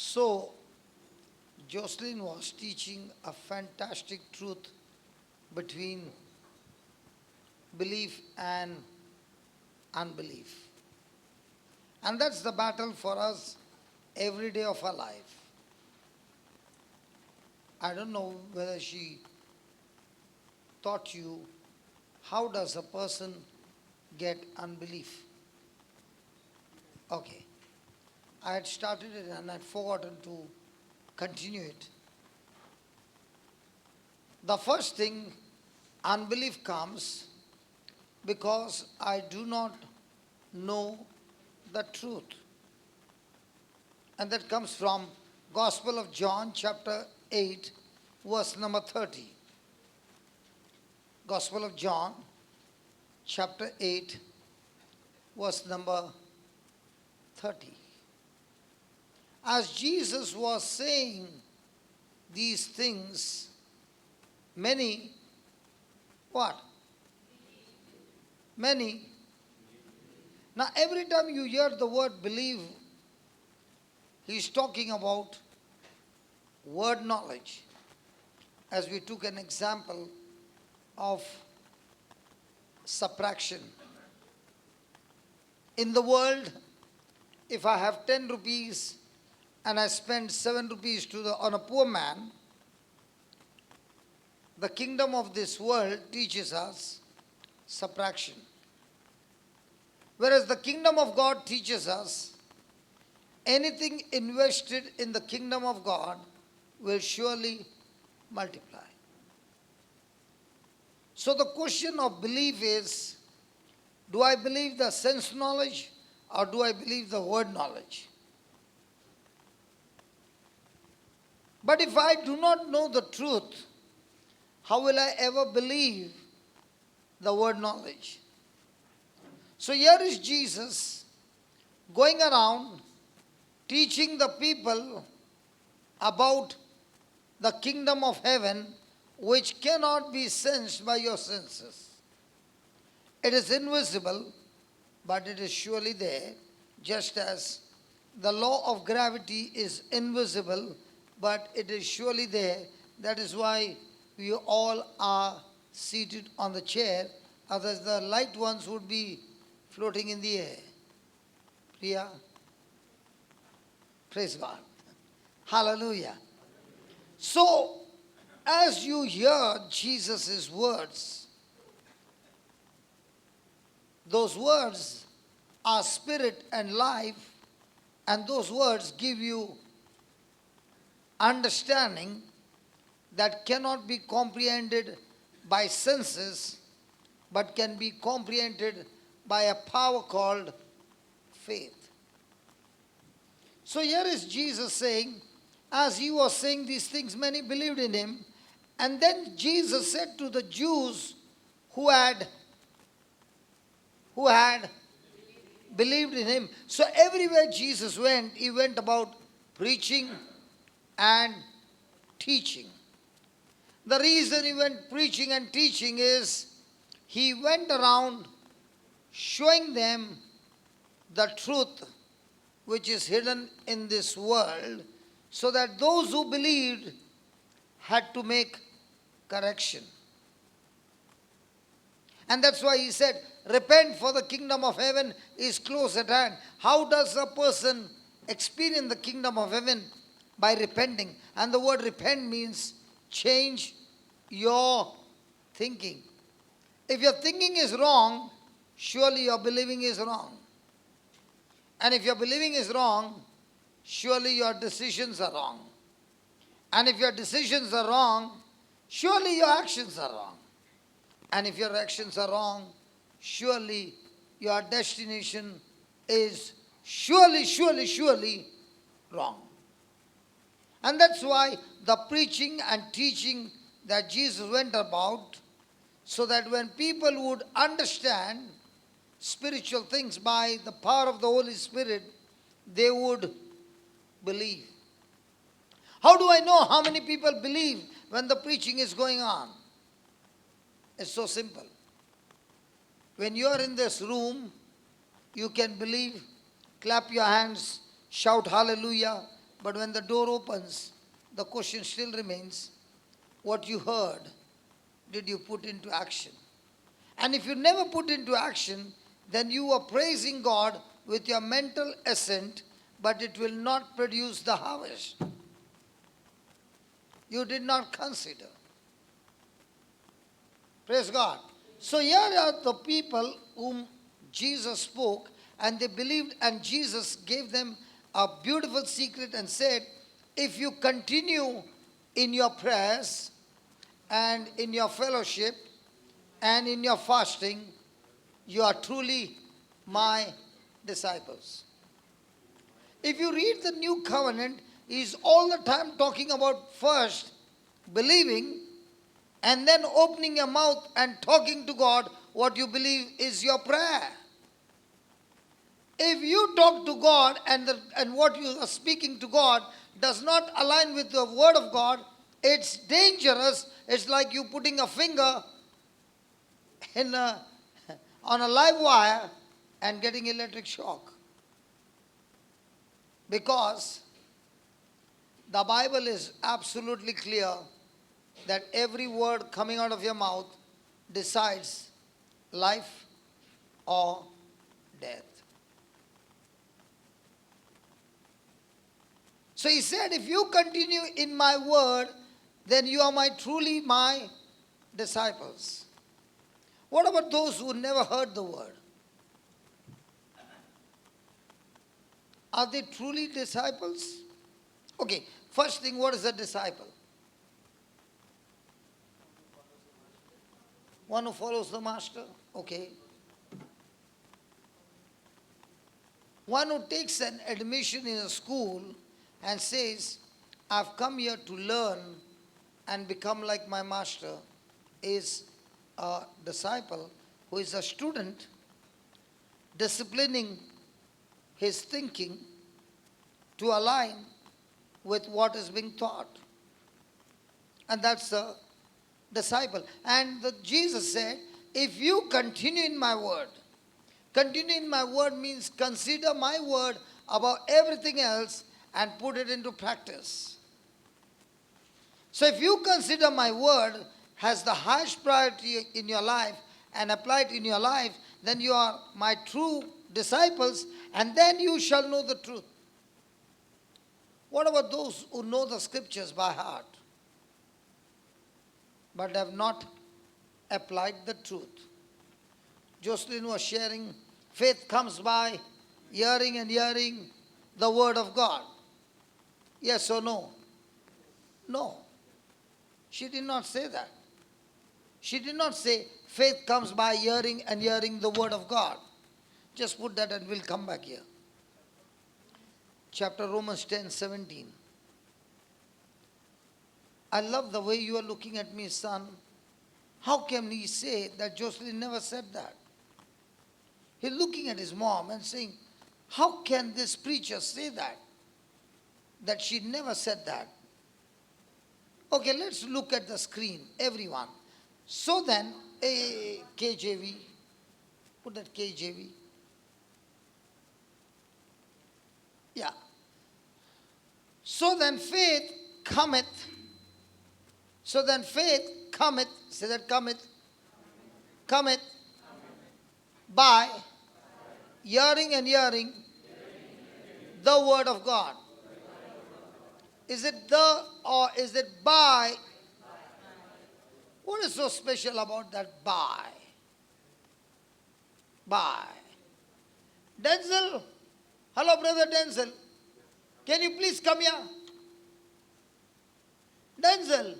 So, Jocelyn was teaching a fantastic truth between belief and unbelief. And that's the battle for us every day of our life. I don't know whether she taught you how does a person get unbelief. Okay. I had started it and I'd forgotten to continue it. The first thing, unbelief comes because I do not know the truth. And that comes from Gospel of John chapter 8 verse number 30. Gospel of John chapter 8 verse number 30. As Jesus was saying these things, many, what? Many. Now every time you hear the word believe, he's talking about word knowledge. As we took an example of subtraction. In the world, if I have 10 rupees and I spend 7 rupees on a poor man, the kingdom of this world teaches us subtraction. Whereas the kingdom of God teaches us anything invested in the kingdom of God will surely multiply. So the question of belief is, do I believe the sense knowledge or do I believe the word knowledge? But if I do not know the truth, how will I ever believe the word knowledge? So here is Jesus going around teaching the people about the kingdom of heaven, which cannot be sensed by your senses. It is invisible, but it is surely there, just as the law of gravity is invisible, but it is surely there. That is why we all are seated on the chair, otherwise the light ones would be floating in the air. Priya? Praise God. Hallelujah. So, as you hear Jesus' words, those words are spirit and life, and those words give you understanding that cannot be comprehended by senses, but can be comprehended by a power called faith. So here is Jesus saying, as he was saying these things, many believed in him. And then Jesus said to the Jews who had believed in him. So everywhere Jesus went, he went about preaching and teaching. The reason he went preaching and teaching is he went around showing them the truth which is hidden in this world, so that those who believed had to make correction. And that's why he said, repent, for the kingdom of heaven is close at hand. How does a person experience the kingdom of heaven? By repenting. And the word repent means change your thinking. If your thinking is wrong, surely your believing is wrong. And if your believing is wrong, surely your decisions are wrong. And if your decisions are wrong, surely your actions are wrong. And if your actions are wrong, surely your destination is surely wrong. And that's why the preaching and teaching that Jesus went about, so that when people would understand spiritual things by the power of the Holy Spirit, they would believe. How do I know how many people believe when the preaching is going on? It's so simple. When you are in this room, you can believe, clap your hands, shout hallelujah, But when the door opens, the question still remains, what you heard, did you put into action? And if you never put into action, then you are praising God with your mental assent, but it will not produce the harvest. You did not consider. Praise God. So here are the people whom Jesus spoke, and they believed, and Jesus gave them a beautiful secret and said, if you continue in your prayers and in your fellowship and in your fasting, you are truly my disciples. If you read the new covenant, he is all the time talking about first believing and then opening your mouth and talking to God what you believe is your prayer. If you talk to God and what you are speaking to God does not align with the word of God, it's dangerous. It's like you putting a finger on a live wire and getting electric shock. Because the Bible is absolutely clear that every word coming out of your mouth decides life or death. So he said, if you continue in my word, then you are truly my disciples. What about those who never heard the word? Are they truly disciples? Okay, first thing, what is a disciple? One who follows the master? Okay. One who takes an admission in a school and says, I've come here to learn and become like my master, is a disciple who is a student disciplining his thinking to align with what is being taught. And that's a disciple. And Jesus said, if you continue in my word means consider my word above everything else and put it into practice. So if you consider my word has the highest priority in your life and apply it in your life, then you are my true disciples, and then you shall know the truth. What about those who know the scriptures by heart but have not applied the truth? Jocelyn was sharing, faith comes by hearing and hearing the word of God. Yes or no? No. She did not say that. She did not say faith comes by hearing and hearing the word of God. Just put that and we'll come back here. Chapter Romans 10:17. I love the way you are looking at me, son. How can he say that Jocelyn never said that? He's looking at his mom and saying, how can this preacher say that? That she never said that. Okay, let's look at the screen, everyone. So then, KJV, put that KJV. Yeah. So then faith cometh. So then faith cometh. Say that cometh. Cometh by hearing and hearing the word of God. Is it the or is it by? What is so special about that by? By. Denzel. Hello, brother Denzel. Can you please come here? Denzel.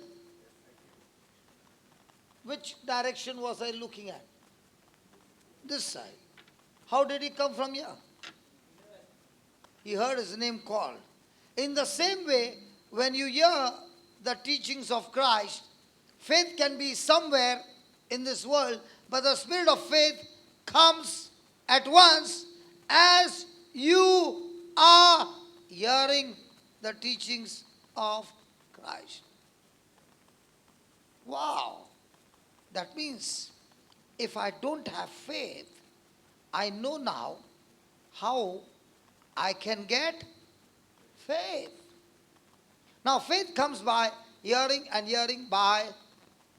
Which direction was I looking at? This side. How did he come from here? He heard his name called. In the same way, when you hear the teachings of Christ, faith can be somewhere in this world, but the spirit of faith comes at once as you are hearing the teachings of Christ. Wow. That means if I don't have faith, I know now how I can get faith. Now faith comes by hearing, and hearing by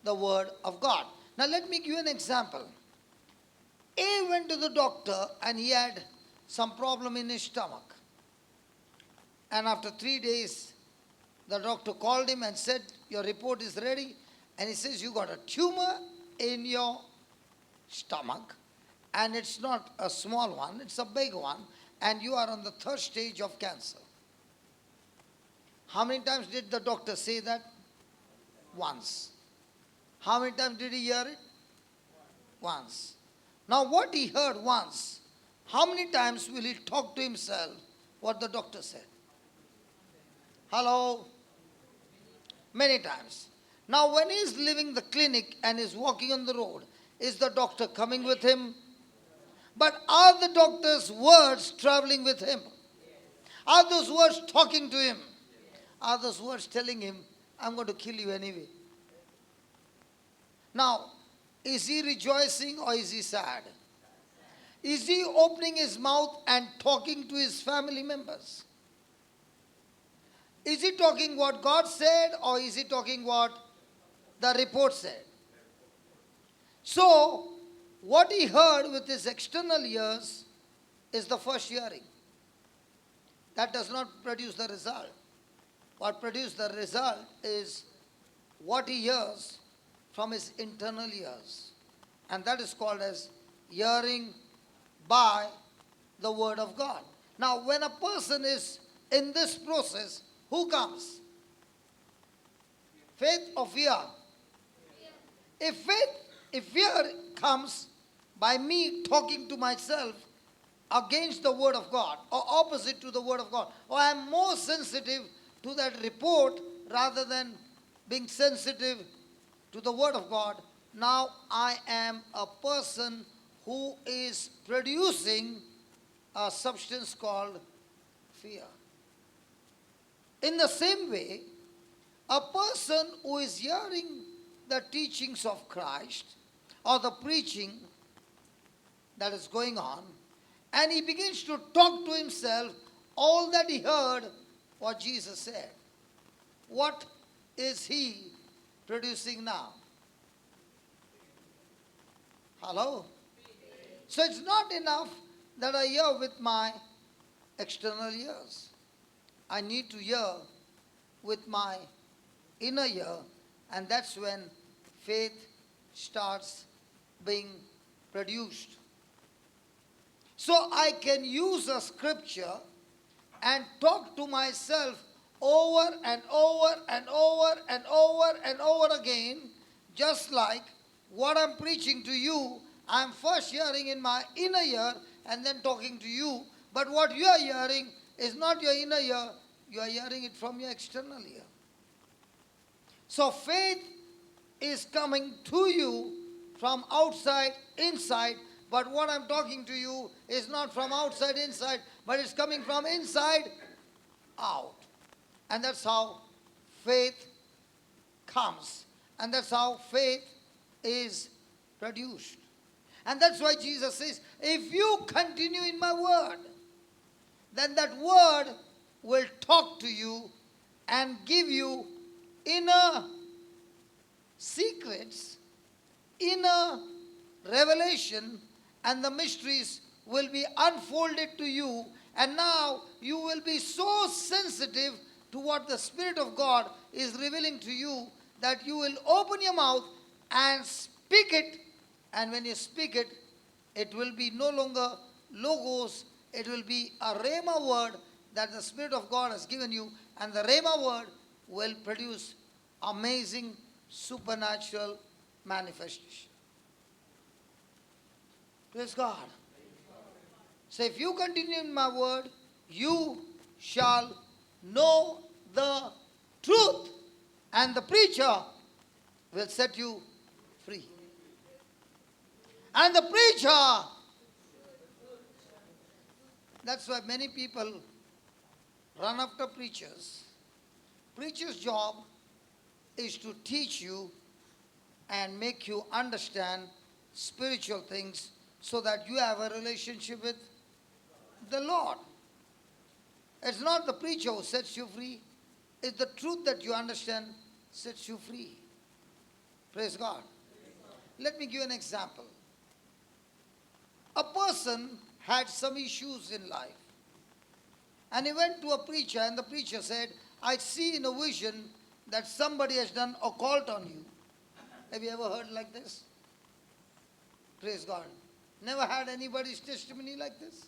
the word of God. Now let me give you an example. A went to the doctor and he had some problem in his stomach. And after 3 days, the doctor called him and said, your report is ready. And he says, you got a tumor in your stomach. And it's not a small one, it's a big one. And you are on the 3rd stage of cancer. How many times did the doctor say that? Once. How many times did he hear it? Once. Now what he heard once, how many times will he talk to himself what the doctor said? Hello? Many times. Now when he is leaving the clinic and is walking on the road, is the doctor coming with him? But are the doctor's words traveling with him? Are those words talking to him? Are those words telling him, I'm going to kill you anyway? Now, is he rejoicing or is he sad? Is he opening his mouth and talking to his family members? Is he talking what God said or is he talking what the report said? So, what he heard with his external ears is the first hearing. That does not produce the result. What produces the result is what he hears from his internal ears. And that is called as hearing by the word of God. Now, when a person is in this process, who comes? Faith or fear? If fear comes by me talking to myself against the word of God or opposite to the word of God, or I am more sensitive to that report rather than being sensitive to the word of God, now I am a person who is producing a substance called fear. In the same way, a person who is hearing the teachings of Christ or the preaching that is going on, and he begins to talk to himself all that he heard what Jesus said. What is he producing now? Hello? So it's not enough that I hear with my external ears. I need to hear with my inner ear, and that's when faith starts being produced. So I can use a scripture and talk to myself over and over and over and over and over again, just like what I'm preaching to you, I'm first hearing in my inner ear and then talking to you. But what you are hearing is not your inner ear, you are hearing it from your external ear. So faith is coming to you from outside, inside, but what I'm talking to you is not from outside, inside, but it's coming from inside, out. And that's how faith comes. And that's how faith is produced. And that's why Jesus says, if you continue in my word, then that word will talk to you and give you inner secrets, inner revelation, and the mysteries will be unfolded to you. And now you will be so sensitive to what the Spirit of God is revealing to you that you will open your mouth and speak it. And when you speak it, it will be no longer logos. It will be a rhema word that the Spirit of God has given you. And the rhema word will produce amazing supernatural manifestation. Praise God. So if you continue in my word, you shall know the truth, and the preacher will set you free. And the preacher, that's why many people run after preachers. Preacher's job is to teach you and make you understand spiritual things so that you have a relationship with the Lord. It's not the preacher who sets you free. is the truth that you understand sets you free. Praise God. Let me give you an example. A person had some issues in life. And he went to a preacher, and the preacher said, I see in a vision that somebody has done occult on you. Have you ever heard like this? Praise God. Never had anybody's testimony like this?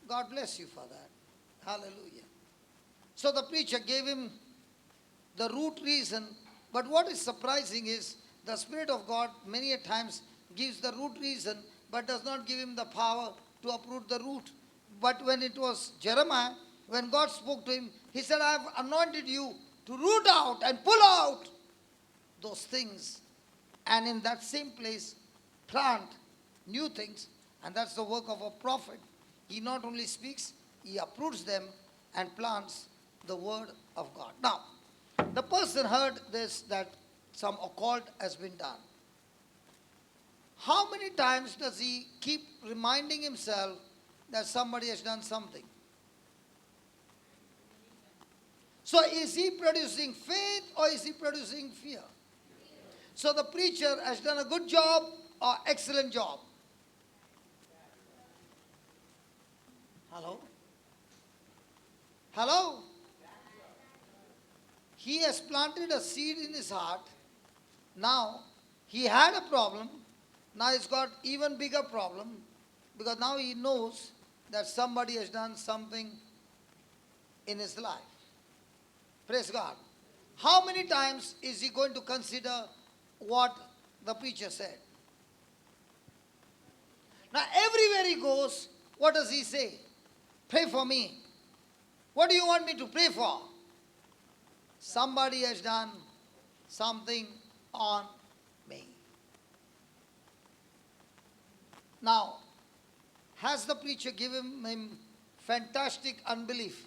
God bless you for that. Hallelujah. So the preacher gave him the root reason. But what is surprising is the Spirit of God many a times gives the root reason but does not give him the power to uproot the root. But when it was Jeremiah, when God spoke to him, he said, I have anointed you to root out and pull out those things. And in that same place, plant new things. And that's the work of a prophet. He not only speaks, he uproots them and plants the word of God. Now, the person heard this, that some occult has been done. How many times does he keep reminding himself that somebody has done something? So is he producing faith or is he producing fear? So the preacher has done a good job or excellent job? Hello? Hello? He has planted a seed in his heart. Now, he had a problem. Now he's got even bigger problem because now he knows that somebody has done something in his life. Praise God. How many times is he going to consider what the preacher said? Now, everywhere he goes, what does he say? Pray for me. What do you want me to pray for? Somebody has done something on me. Now, has the preacher given him fantastic unbelief?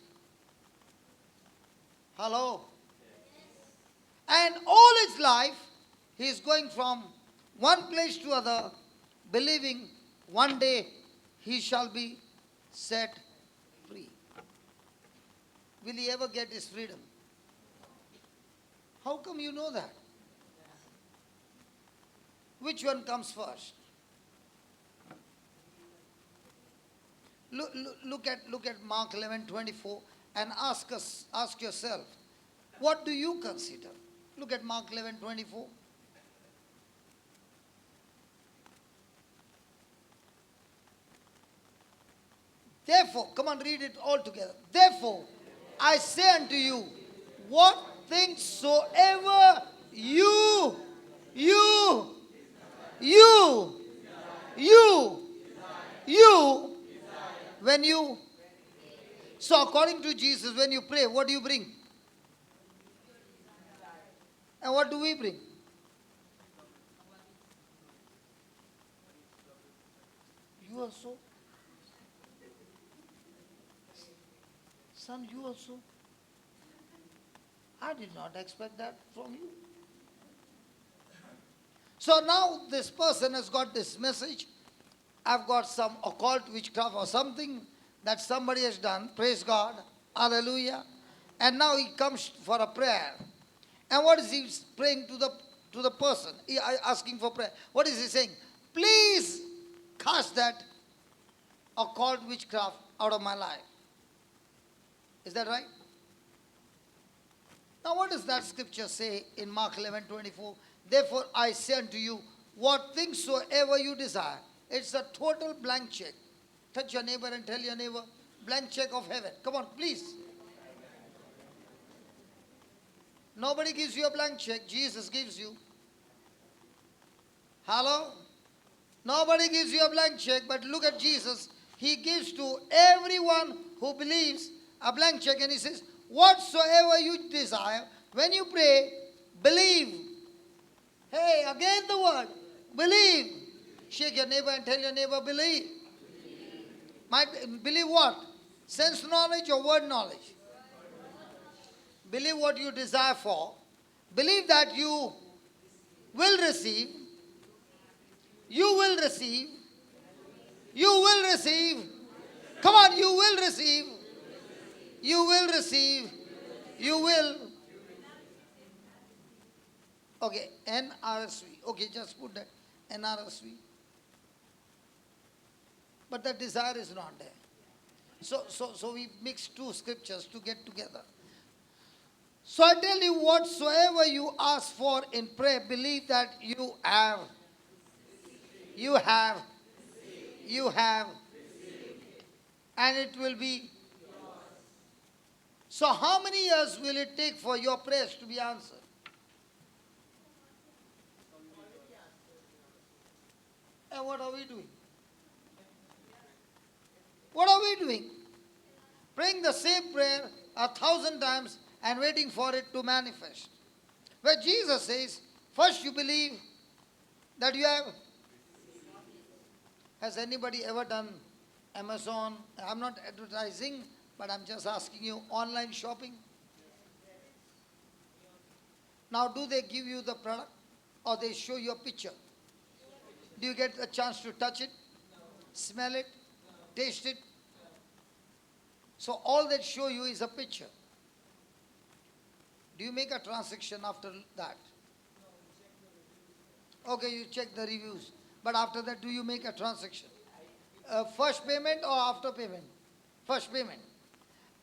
Hello? And all his life, he is going from one place to other, believing one day he shall be set free. Will he ever get his freedom? How come you know that? Which one comes first? Look at Mark 11:24 and ask yourself, what do you consider? Look at Mark 11:24. Therefore, come on, read it all together. Therefore, I say unto you, what things soever you, when you, so according to Jesus, when you pray, what do you bring? And what do we bring? You also? Son, you also? I did not expect that from you. So now this person has got this message. I've got some occult witchcraft or something that somebody has done. Praise God. Hallelujah. And now he comes for a prayer. And what is he praying to the person? He asking for prayer. What is he saying? Please cast that occult witchcraft out of my life. Is that right? Now what does that scripture say in Mark 11:24? Therefore I say unto you, what things soever you desire. It's a total blank check. Touch your neighbor and tell your neighbor, blank check of heaven. Come on, please. Nobody gives you a blank check. Jesus gives you. Hello? Nobody gives you a blank check, but look at Jesus. He gives to everyone who believes a blank check, and he says, whatsoever you desire, when you pray, believe. Hey, again the word, believe. Shake your neighbor and tell your neighbor, believe. Believe what? Sense knowledge or word knowledge? Believe what you desire for. Believe that you will receive. You will receive. You will receive. Come on, you will receive. You will receive. You will. Okay, NRSV. Okay, just put that NRSV. But the desire is not there. So we mix two scriptures to get together. So I tell you, whatsoever you ask for in prayer, believe that you have. You have. You have. And it will be. So how many years will it take for your prayers to be answered? And what are we doing? What are we doing? Praying the same prayer 1,000 times and waiting for it to manifest. Where Jesus says, first you believe that you have. Has anybody ever done Amazon? I'm not advertising, but I'm just asking you, online shopping? Now, do they give you the product or they show you a picture? Do you get a chance to touch it, smell it, taste it? So all that show you is a picture. Do you make a transaction after that? Okay, you check the reviews. But after that, do you make a transaction? First payment or after payment? First payment.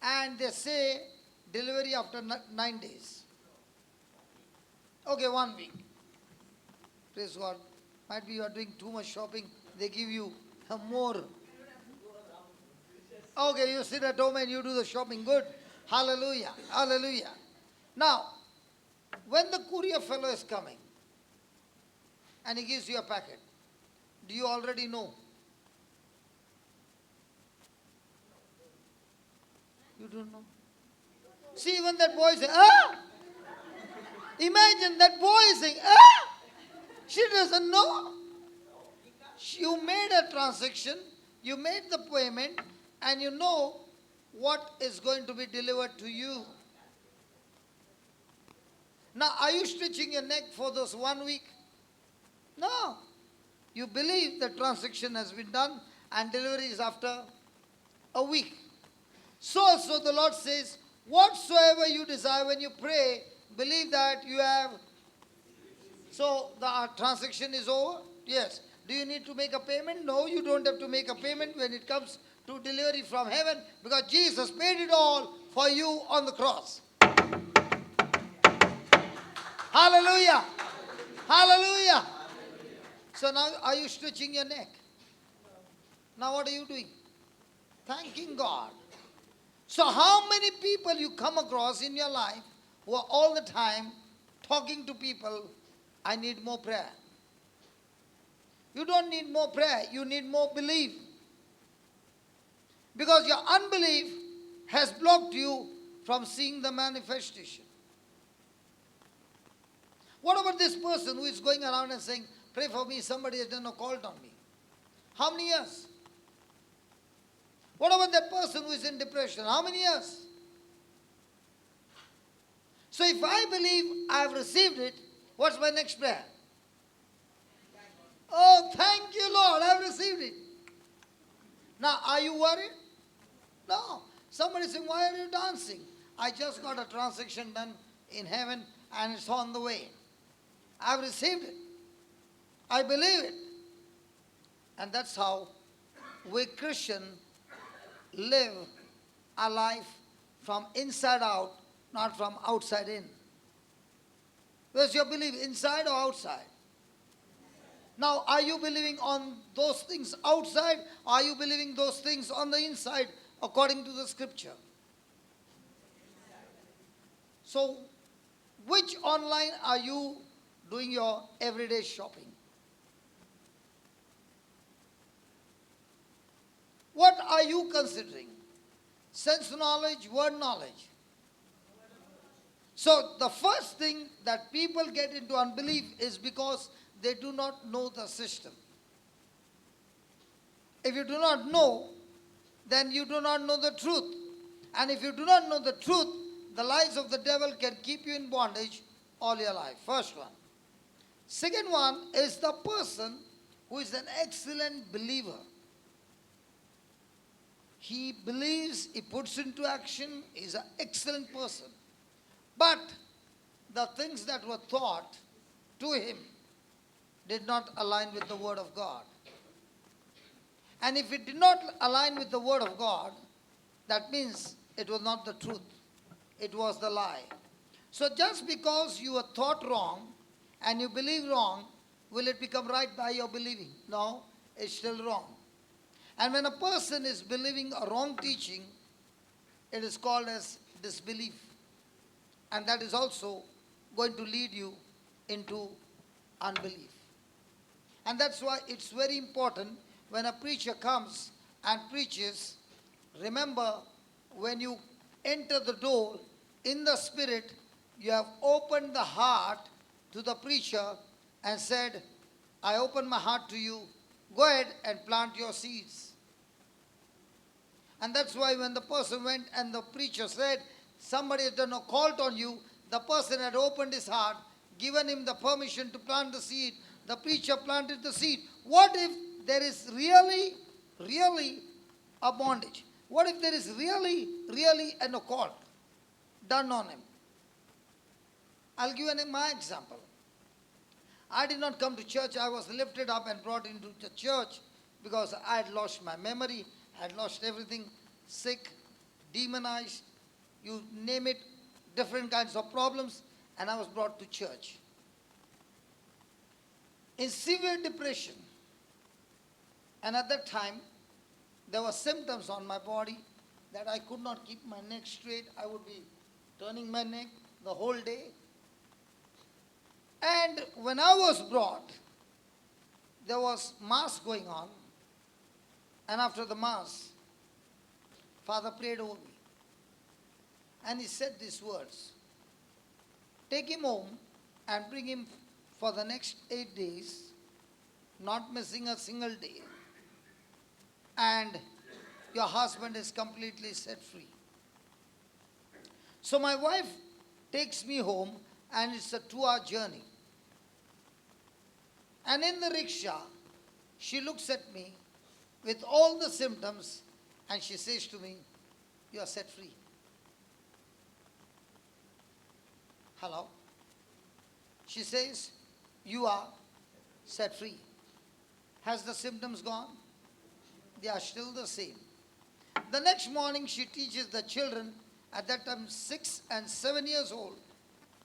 And they say delivery after 9 days. Okay, 1 week. Praise God. Might be you are doing too much shopping. They give you more. Okay, you sit at home and you do the shopping. Good. Hallelujah. Hallelujah. Now, when the courier fellow is coming and he gives you a packet, do you already know? You don't know. See, even that boy saying, ah! Imagine that boy saying, ah! She doesn't know. You made a transaction, you made the payment, and you know what is going to be delivered to you. Now, are you stitching your neck for those 1 week? No. You believe the transaction has been done and delivery is after a week. So also the Lord says, whatsoever you desire when you pray, believe that you have. So the transaction is over? Yes. Do you need to make a payment? No, you don't have to make a payment when it comes to delivery from heaven, because Jesus paid it all for you on the cross. Hallelujah. Hallelujah. So now are you stretching your neck? Now what are you doing? Thanking God. So how many people you come across in your life who are all the time talking to people, I need more prayer. You don't need more prayer, you need more belief. Because your unbelief has blocked you from seeing the manifestation. What about this person who is going around and saying, pray for me, somebody has done a call on me? How many years? What about that person who is in depression? How many years? So if I believe I have received it, what's my next prayer? Oh, thank you, Lord, I have received it. Now, are you worried? No. Somebody saying, why are you dancing? I just got a transaction done in heaven and it's on the way. I have received it. I believe it. And that's how we Christians live our life from inside out, not from outside in. Where's your belief, inside or outside? Now, are you believing on those things outside? Or are you believing those things on the inside according to the scripture? So, which online are you doing your everyday shopping? What are you considering? Sense knowledge, word knowledge? So the first thing that people get into unbelief is because they do not know the system. If you do not know, then you do not know the truth. And if you do not know the truth, the lies of the devil can keep you in bondage all your life. First one. Second one is the person who is an excellent believer. He believes, he puts into action, he is an excellent person. But the things that were taught to him did not align with the Word of God. And if it did not align with the Word of God, that means it was not the truth. It was the lie. So just because you were taught wrong and you believe wrong, will it become right by your believing? No, it's still wrong. And when a person is believing a wrong teaching, it is called as disbelief. And that is also going to lead you into unbelief. And that's why it's very important when a preacher comes and preaches, remember, when you enter the door in the Spirit, you have opened the heart to the preacher and said, I open my heart to you. Go ahead and plant your seeds. And that's why when the person went and the preacher said, somebody had done a cult on you, the person had opened his heart, given him the permission to plant the seed. The preacher planted the seed. What if there is really a bondage? What if there is really an occult done on him? I'll give you my example. I did not come to church. I was lifted up and brought into the church because I had lost my memory, I had lost everything, sick, demonized, you name it, different kinds of problems, and I was brought to church. In severe depression, and at that time, there were symptoms on my body that I could not keep my neck straight. I would be turning my neck the whole day. And when I was brought, there was mass going on. And after the mass, Father prayed over me. And he said these words, take him home and bring him for the next 8 days, not missing a single day. And your husband is completely set free. So my wife takes me home, and it's a 2-hour journey. And in the rickshaw, she looks at me with all the symptoms, and she says to me, you are set free. Hello? She says, you are set free. Has the symptoms gone? They are still the same. The next morning, she teaches the children, at that time 6 and 7 years old,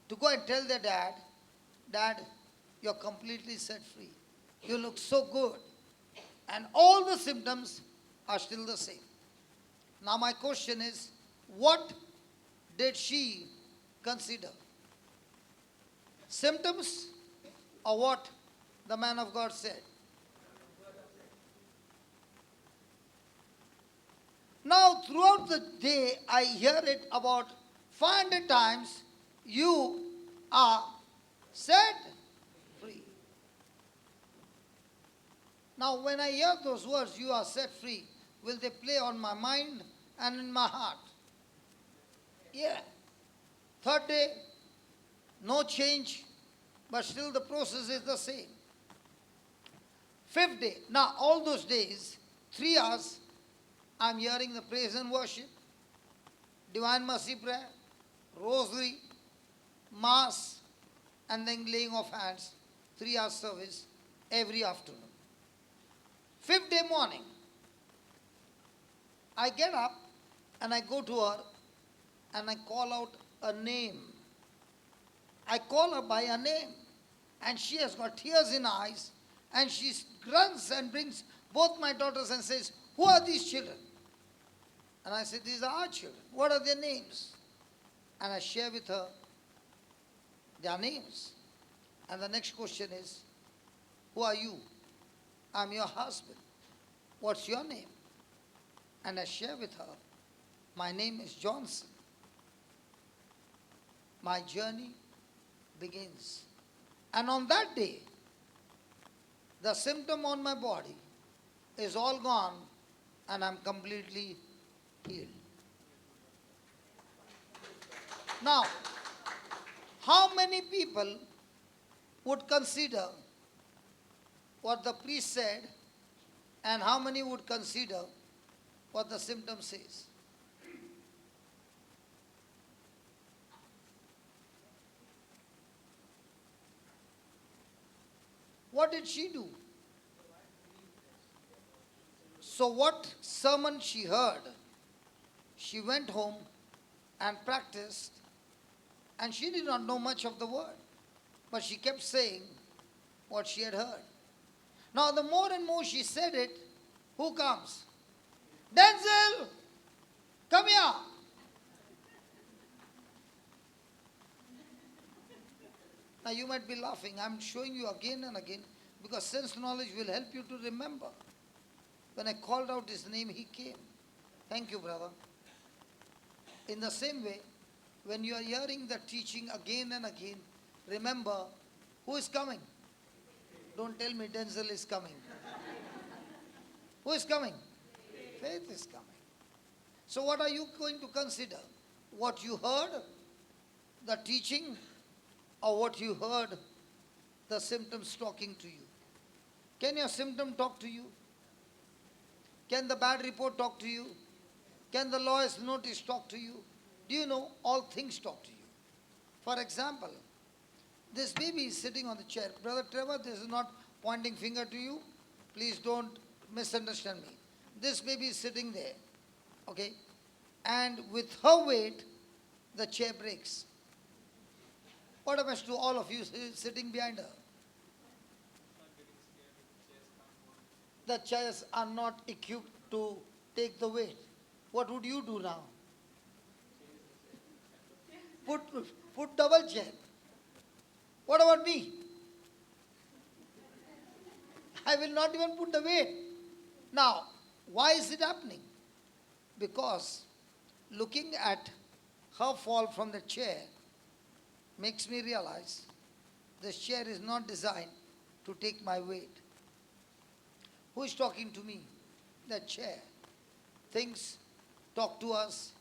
to go and tell their dad, Dad, you're completely set free. You look so good. And all the symptoms are still the same. Now my question is, what did she consider? Symptoms or what the man of God said? Now throughout the day, I hear it about 500 times, you are set free. Now when I hear those words, you are set free, will they play on my mind and in my heart? Yeah. Third day, no change, but still the process is the same. Fifth day, now all those days, 3 hours, I'm hearing the praise and worship, Divine Mercy Prayer, Rosary, Mass, and then laying of hands, 3 hours service every afternoon. Fifth day morning, I get up and I go to her and I call out a name. I call her by her name, and she has got tears in her eyes, and she grunts and brings both my daughters and says, who are these children? And I said, these are our children. What are their names? And I share with her their names. And the next question is, who are you? I'm your husband. What's your name? And I share with her, my name is Johnson. My journey begins. And on that day, the symptom on my body is all gone, and I'm completely healed. Now, how many people would consider what the priest said, and how many would consider what the symptom says? what did she do? So what sermon she heard, she went home and practiced, and she did not know much of the word, but she kept saying what she had heard. Now the more and more she said it, who comes? Denzel, come here. Now you might be laughing. I'm showing you again and again because sense knowledge will help you to remember. When I called out his name, he came. Thank you, brother. In the same way, when you are hearing the teaching again and again, remember who is coming. Don't tell me Denzel is coming. Who is coming? Faith is coming. So what are you going to consider? What you heard, the teaching, or what you heard, the symptoms talking to you? Can your symptom talk to you? Can the bad report talk to you? Can the lawyer's notice talk to you? Do you know all things talk to you? For example, this baby is sitting on the chair. Brother Trevor, this is not pointing finger to you. Please don't misunderstand me. This baby is sitting there, okay? And with her weight, the chair breaks. What happens to all of you sitting behind her? The chairs are not equipped to take the weight. What would you do now? Put double chair. What about me? I will not even put the weight. Now, why is it happening? Because looking at her fall from the chair makes me realize this chair is not designed to take my weight. Who is talking to me? The chair. Things talk to us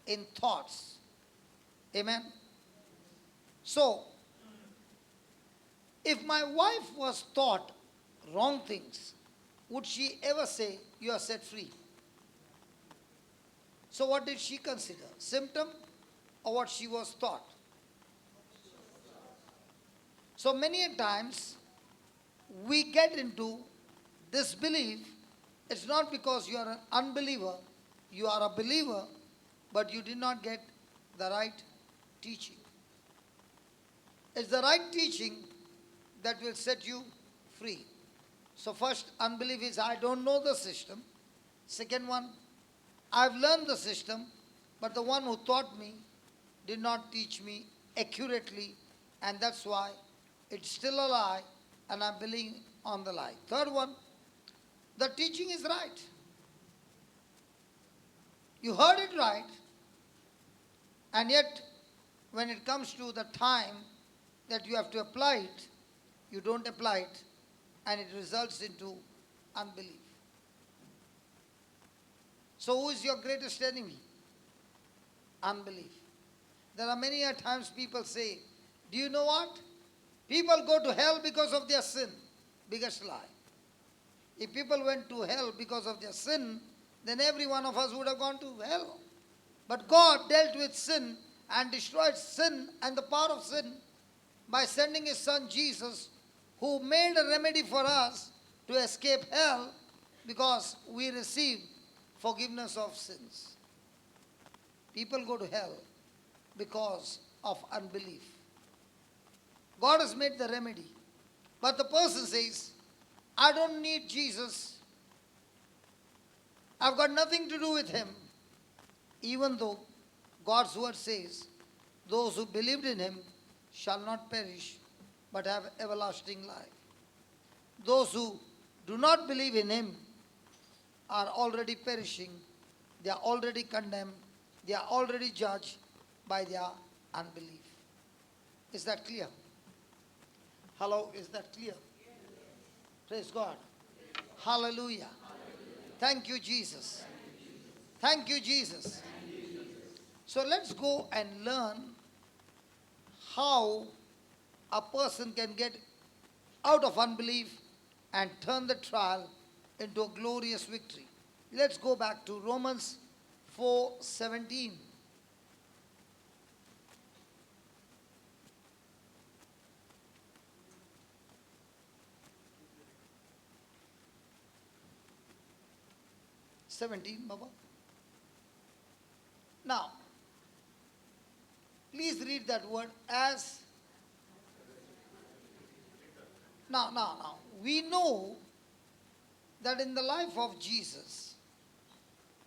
in thoughts. Amen? So, if my wife was taught wrong things, would she ever say, you are set free? So what did she consider? Symptom or what she was taught? So many a times we get into disbelief. It's not because you are an unbeliever, you are a believer, but you did not get the right teaching. It's the right teaching that will set you free. So first, unbelief is I don't know the system. Second one, I've learned the system, but the one who taught me did not teach me accurately, and that's why it's still a lie, and I'm believing on the lie. Third one, the teaching is right. You heard it right, and yet when it comes to the time that you have to apply it, you don't apply it, and it results into unbelief. So who is your greatest enemy? Unbelief. There are many a times people say, do you know what? People go to hell because of their sin. Biggest lie. If people went to hell because of their sin, then every one of us would have gone to hell. But God dealt with sin and destroyed sin and the power of sin by sending His Son Jesus, who made a remedy for us to escape hell because we received forgiveness of sins. People go to hell because of unbelief. God has made the remedy. But the person says, I don't need Jesus. I've got nothing to do with Him. Even though God's word says, those who believed in Him shall not perish, but have everlasting life. Those who do not believe in Him are already perishing. They are already condemned. They are already judged by their unbelief. Is that clear? Hello, is that clear? Praise God. Hallelujah. Thank you, Jesus. Thank you, Jesus. So let's go and learn how a person can get out of unbelief and turn the trial into a glorious victory. Let's go back to Romans 4:17. 17, Baba. Now, please read that word as. Now. We know that in the life of Jesus,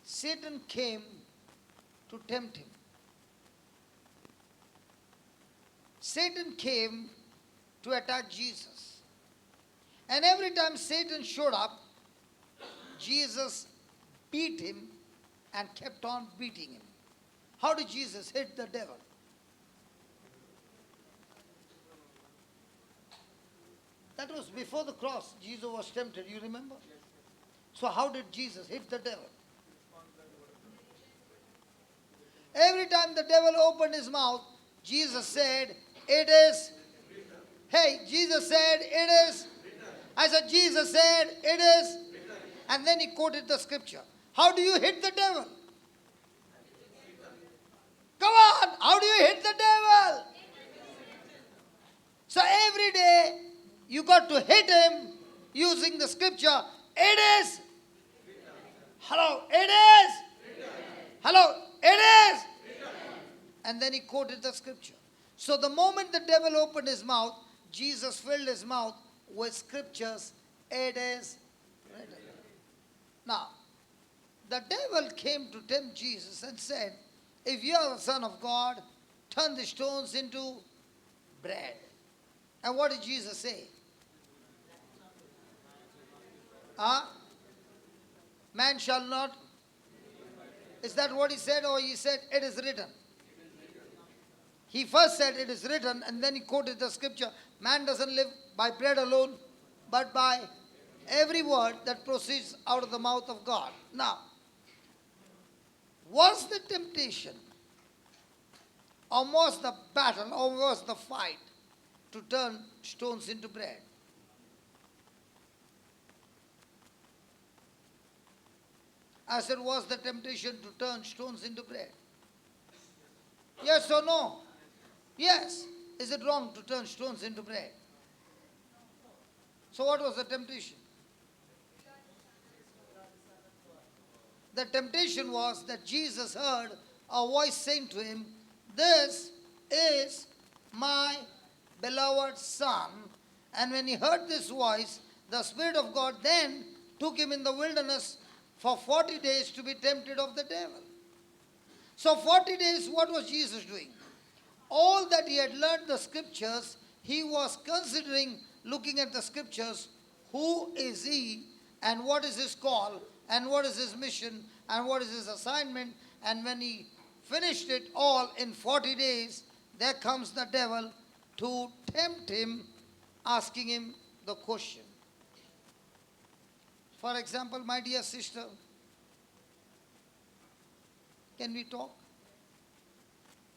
Satan came to tempt him. Satan came to attack Jesus. And every time Satan showed up, Jesus beat him and kept on beating him. How did Jesus hit the devil? That was before the cross. Jesus was tempted, you remember? So how did Jesus hit the devil? Every time the devil opened his mouth, Jesus said, it is. Hey, Jesus said, it is. I said, Jesus said, it is. And then he quoted the scripture. How do you hit the devil? Come on, how do you hit the devil? So every day, you got to hit him using the scripture. It is. Hello, it is. Hello, it is. And then he quoted the scripture. So the moment the devil opened his mouth, Jesus filled his mouth with scriptures. It is written. Now, the devil came to tempt Jesus and said, if you are the Son of God, turn the stones into bread. And what did Jesus say? Man shall not. Is that what he said, or he said it is written? He first said it is written, and then he quoted the scripture. Man doesn't live by bread alone, but by every word that proceeds out of the mouth of God. Now, was the temptation, or was the battle, or was the fight to turn stones into bread? I said, was the temptation to turn stones into bread? Yes or no? Yes. Is it wrong to turn stones into bread? So what was the temptation? The temptation was that Jesus heard a voice saying to him, this is my beloved Son. And when he heard this voice, the Spirit of God then took him in the wilderness for 40 days to be tempted of the devil. So 40 days, what was Jesus doing? All that he had learned the scriptures, he was considering, looking at the scriptures, who is he and what is his call and what is his mission and what is his assignment. And when he finished it all in 40 days, there comes the devil to tempt him, asking him the question. For example, my dear sister, can we talk?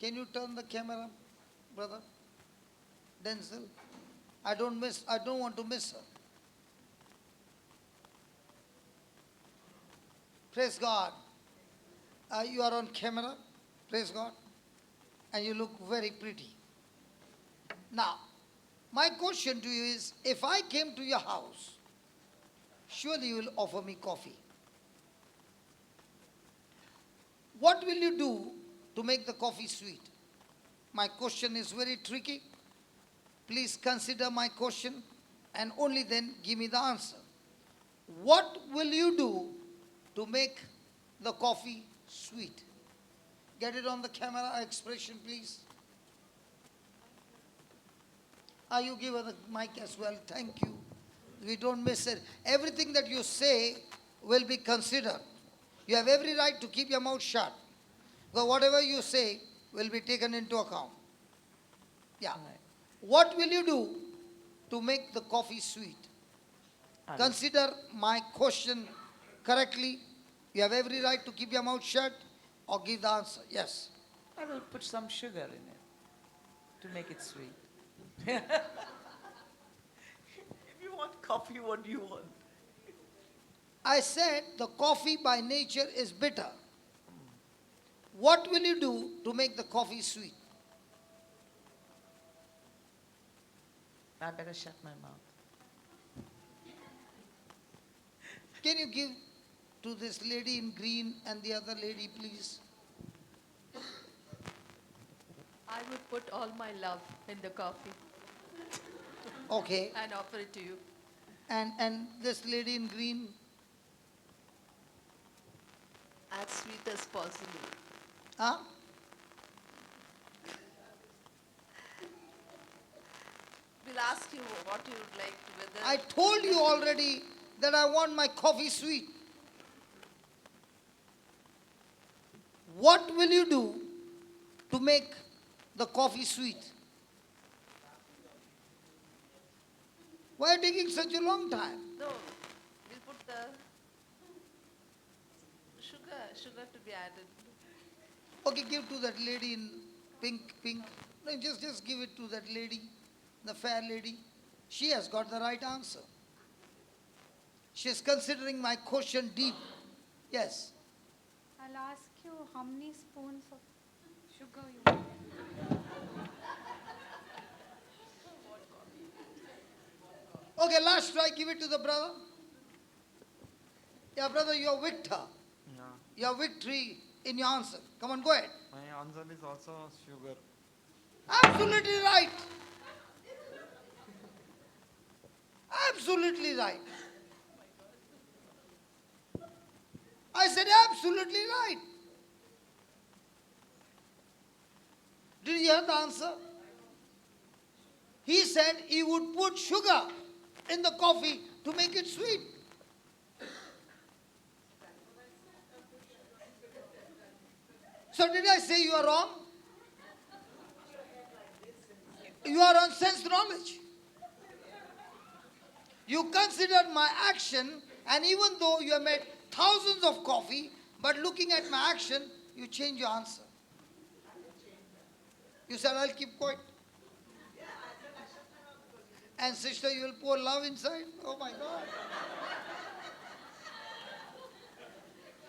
Can you turn the camera, brother? Denzel? I don't want to miss her. Praise God. You are on camera. Praise God. And you look very pretty. Now, my question to you is, if I came to your house, surely you will offer me coffee. What will you do to make the coffee sweet? My question is very tricky. Please consider my question and only then give me the answer. What will you do to make the coffee sweet? Get it on the camera expression, please. You give her the mic as well. Thank you. We don't miss it. Everything that you say will be considered. You have every right to keep your mouth shut. Because whatever you say will be taken into account. Yeah. Right. What will you do to make the coffee sweet? Consider my question correctly. You have every right to keep your mouth shut or give the answer. Yes. I will put some sugar in it to make it sweet. If you want coffee, what do you want? I said the coffee by nature is bitter. What will you do to make the coffee sweet? I better shut my mouth. Can you give to this lady in green and the other lady, please. I would put all my love in the coffee Okay. and offer it to you. And this lady in green. As sweet as possible. Huh? We'll ask you what you would like, whether... I told you already that I want my coffee sweet. What will you do to make the coffee sweet? Why are you taking such a long time? No, we'll put the sugar to be added. Okay, give to that lady in pink. No, just give it to that lady, the fair lady. She has got the right answer. She is considering my question deep. Yes. I'll ask you how many spoons of sugar you want. Okay, last try, give it to the brother. Yeah, brother, you are victor. Yeah, You have victory in your answer. Come on, go ahead. my answer is also sugar. Absolutely right. Absolutely right. I said absolutely right. Did you hear the answer? He said he would put sugar in the coffee to make it sweet. So did I say you are wrong? You are on sense knowledge. You considered my action, and even though you have made thousands of coffee, but looking at my action, you change your answer. You said, I'll keep quiet. And sister, you will pour love inside? Oh my God.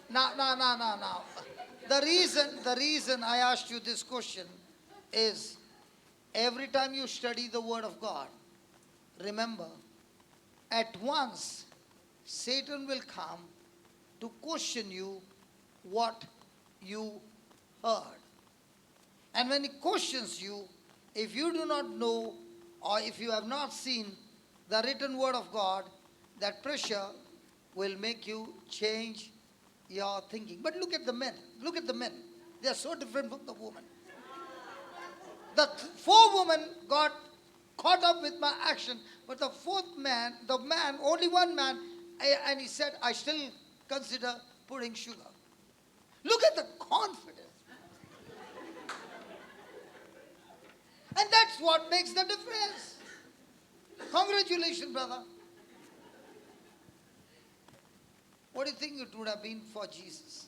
Now. The reason I asked you this question is every time you study the Word of God, remember, at once Satan will come to question you what you heard. And when he questions you, if you do not know or if you have not seen the written Word of God, that pressure will make you change your thinking. But look at the men. Look at the men. They are so different from the women. The four women got caught up with my action, but the fourth man, only one man, and he said, I still consider putting sugar. Look at the confidence. And that's what makes the difference. Congratulations, brother. What do you think it would have been for Jesus?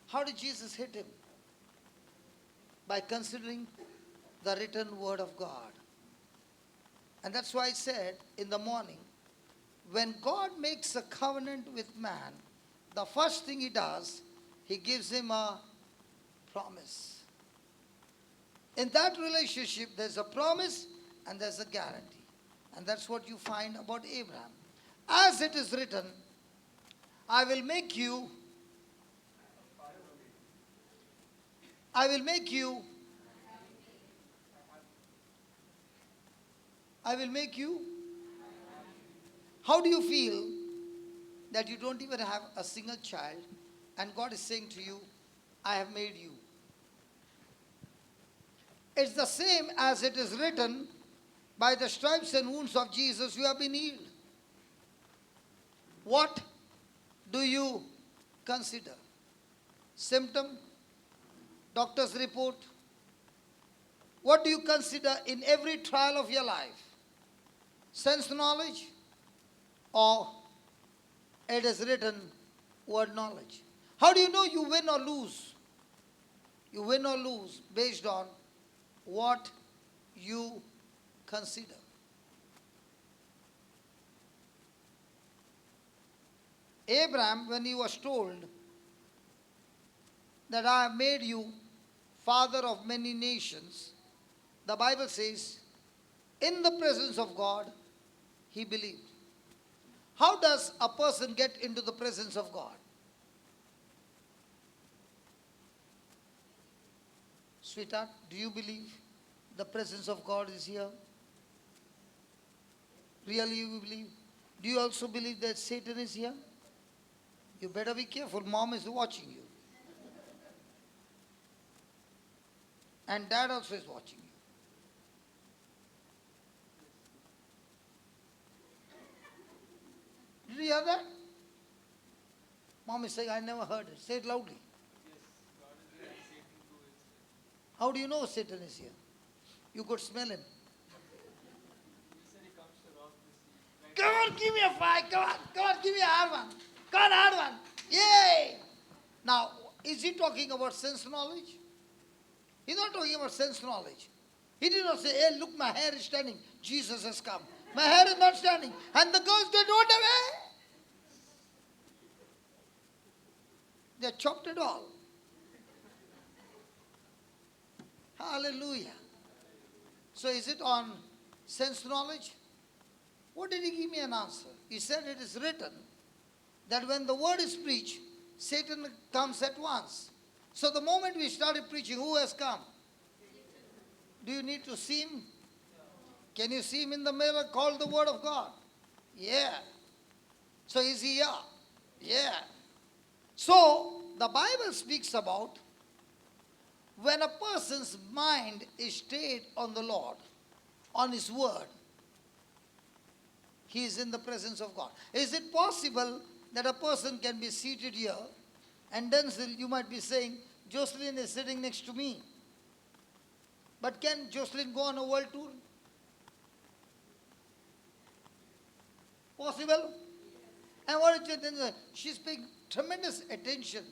How did Jesus hit him? By considering the written Word of God. And that's why I said in the morning, when God makes a covenant with man, the first thing he does, he gives him a promise. In that relationship, there's a promise and there's a guarantee. And that's what you find about Abraham. As it is written, I will make you How do you feel that you don't even have a single child and God is saying to you, I have made you? It's the same as it is written, by the stripes and wounds of Jesus you have been healed. What do you consider? Symptom? Doctor's report? What do you consider in every trial of your life? Sense knowledge? Or it is written word knowledge? How do you know you win or lose? You win or lose based on what you consider. Abraham, when he was told that I have made you father of many nations, the Bible says, in the presence of God, he believed. how does a person get into the presence of God? Sweetheart, do you believe the presence of God is here? Really you believe? Do you also believe that Satan is here? You better be careful. Mom is watching you. And dad also is watching you. Did you hear that? Mom is saying, I never heard it. Say it loudly. How do you know Satan is here? You could smell him. Come on, give me a five. Come on, give me a hard one. Come on, hard one. Yay! Now, is he talking about sense knowledge? He's not talking about sense knowledge. He did not say, hey, look, my hair is standing. Jesus has come. My hair is not standing. And the girls, they don't away. They chopped it all. Hallelujah. So is it on sense knowledge? What did he give me an answer? He said it is written that when the word is preached, Satan comes at once. So the moment we started preaching, who has come? Do you need to see him? Can you see him in the mirror called the word of God? Yeah. So is he here? Yeah. So the Bible speaks about when a person's mind is stayed on the Lord, on his word, he is in the presence of God. Is it possible that a person can be seated here and then you might be saying, Jocelyn is sitting next to me. But can Jocelyn go on a world tour? Possible? And what is it then? She's paying tremendous attention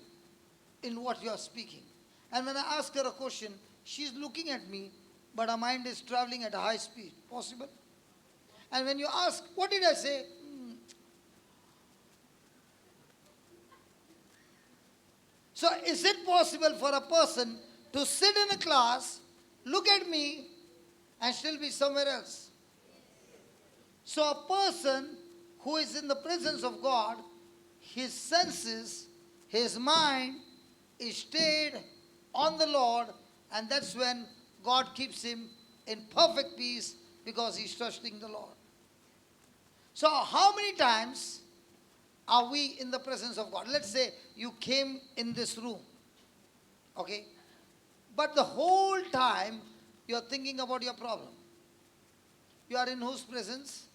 in what you are speaking. And when I ask her a question, she's looking at me, but her mind is traveling at a high speed. Possible? And when you ask, what did I say? So is it possible for a person to sit in a class, look at me, and still be somewhere else? So a person who is in the presence of God, his senses, his mind is stayed on the Lord, and that's when God keeps him in perfect peace because he's trusting the Lord. So how many times are we in the presence of God? Let's say you came in this room, okay? But the whole time you are thinking about your problem. You are in whose presence?